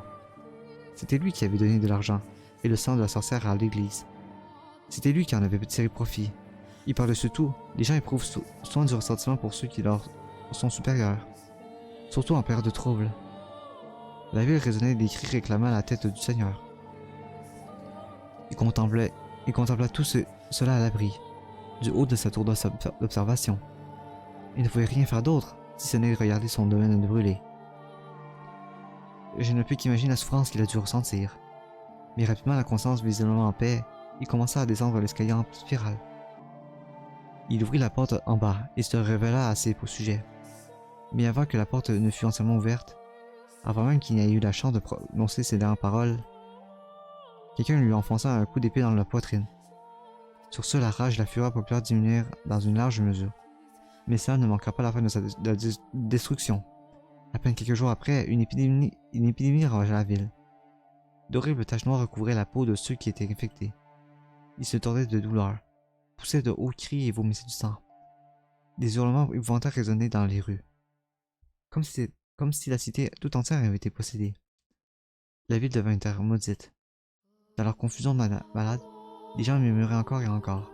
Speaker 1: C'était lui qui avait donné de l'argent et le sang de la sorcière à l'église. C'était lui qui en avait tiré profit. Et par-dessus tout, les gens éprouvent soin du ressentiment pour ceux qui leur sont supérieurs, surtout en période de trouble. La ville résonnait des cris réclamant la tête du Seigneur. Il contempla tout cela à l'abri, du haut de sa tour d'observation. Il ne pouvait rien faire d'autre, si ce n'est regarder son domaine brûler. Je ne peux qu'imaginer la souffrance qu'il a dû ressentir. Mais rapidement, la conscience visiblement en paix, il commença à descendre l'escalier en spirale. Il ouvrit la porte en bas et se révéla assez au sujet. Mais avant que la porte ne fût entièrement ouverte, avant même qu'il n'ait eu la chance de prononcer ses dernières paroles, quelqu'un lui enfonça un coup d'épée dans la poitrine. Sur ce, la rage et la fureur populaire diminuèrent dans une large mesure. Mais cela ne manqua pas la fin de la destruction. À peine quelques jours après, une épidémie ravagea la ville. D'horribles taches noires recouvraient la peau de ceux qui étaient infectés. Ils se tordaient de douleur, poussaient de hauts cris et vomissaient du sang. Des hurlements épouvantables résonnaient dans les rues, comme si la cité tout entière avait été possédée. La ville devint une terre maudite. Dans leur confusion malade, les gens murmuraient encore et encore.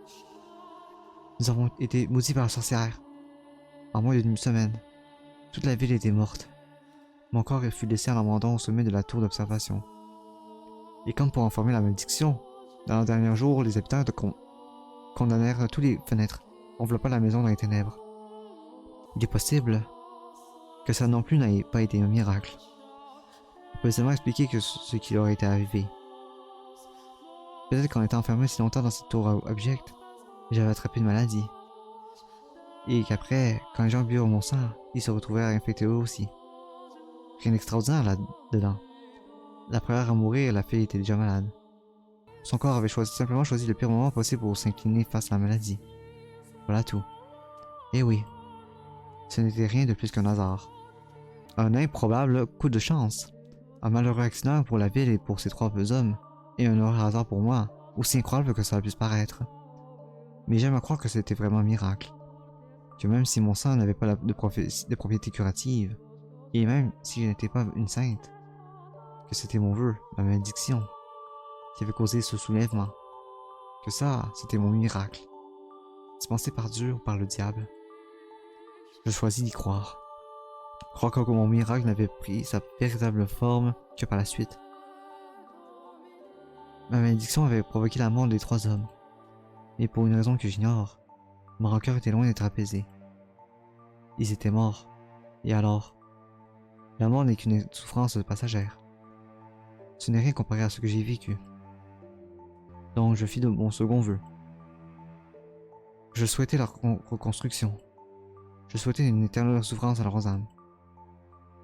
Speaker 1: Nous avons été maudits par la sorcière. En moins d'une semaine, toute la ville était morte. Mon corps fut laissé en abandon au sommet de la tour d'observation. Et comme pour informer la malédiction, dans le dernier jour, les habitants condamnèrent toutes les fenêtres, enveloppant la maison dans les ténèbres. Il est possible que ça non plus n'ait pas été un miracle. On peut seulement expliquer que ce qui leur était arrivé. Peut-être qu'en étant enfermé si longtemps dans cette tour abjecte, j'avais attrapé une maladie. Et qu'après, quand les gens burent mon sang, ils se retrouvèrent infectés eux aussi. Rien d'extraordinaire là-dedans. La première à mourir, la fille était déjà malade. Son corps avait simplement choisi le pire moment possible pour s'incliner face à la maladie. Voilà tout. Et oui, ce n'était rien de plus qu'un hasard. Un improbable coup de chance. Un malheureux accident pour la ville et pour ces trois hommes, et un heureux hasard pour moi, aussi incroyable que ça puisse paraître. Mais j'aime à croire que c'était vraiment un miracle. Que même si mon sang n'avait pas de propriété curative, et même si je n'étais pas une sainte, que c'était mon vœu, ma malédiction, qui avait causé ce soulèvement. Que ça, c'était mon miracle. Dispensé par Dieu ou par le diable. Je choisis d'y croire. Croire que mon miracle n'avait pris sa véritable forme que par la suite. Ma malédiction avait provoqué la mort des 3 hommes. Mais pour une raison que j'ignore, ma rancœur était loin d'être apaisée. Ils étaient morts. Et alors? La mort n'est qu'une souffrance passagère. Ce n'est rien comparé à ce que j'ai vécu. Donc je fis de mon second vœu. Je souhaitais la reconstruction. Je souhaitais une éternelle souffrance à leurs âmes.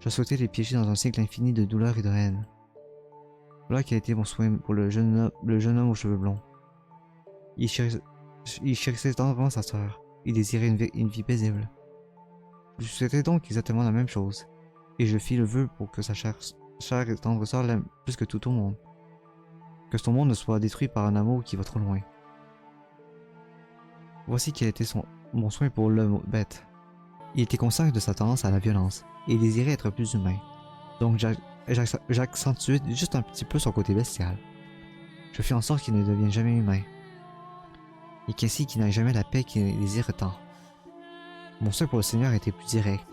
Speaker 1: Je souhaitais les piéger dans un cycle infini de douleur et de haine. Voilà quel était mon souhait pour le jeune homme aux cheveux blonds. Il chérissait tendrement sa sœur. Il désirait une vie paisible. Je souhaitais donc exactement la même chose, et je fis le vœu pour que sa chère et tendre sœur l'aime plus que tout au monde. Que son monde ne soit détruit par un amour qui va trop loin. Voici quel était mon soin pour l'homme bête. Il était conscient de sa tendance à la violence, et il désirait être plus humain. Donc j'accentuais juste un petit peu son côté bestial. Je fis en sorte qu'il ne devienne jamais humain. Et qu'ainsi qu'il n'ait jamais la paix qu'il désire tant. Mon souhait pour le Seigneur était plus direct.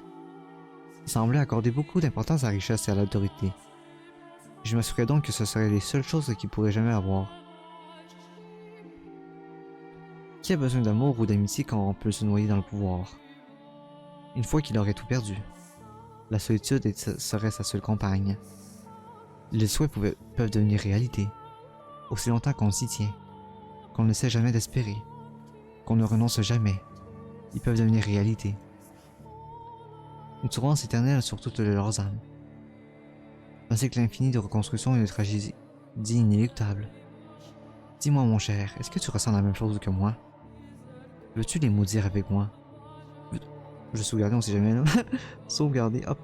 Speaker 1: Il semblait accorder beaucoup d'importance à la richesse et à l'autorité. Je m'assurais donc que ce seraient les seules choses qu'il pourrait jamais avoir. Qui a besoin d'amour ou d'amitié quand on peut se noyer dans le pouvoir? Une fois qu'il aurait tout perdu, la solitude serait sa seule compagne. Les souhaits peuvent devenir réalité, aussi longtemps qu'on s'y tient, qu'on ne sait jamais d'espérer, qu'on ne renonce jamais. Ils peuvent devenir réalité. Une souffrance éternelle sur toutes leurs âmes. Un cycle infini de reconstruction et de tragédie inéluctable. Dis-moi mon cher, est-ce que tu ressens la même chose que moi? Veux-tu les maudire avec moi? Je sauvegarder, on sait jamais là. Sauvegarder, hop.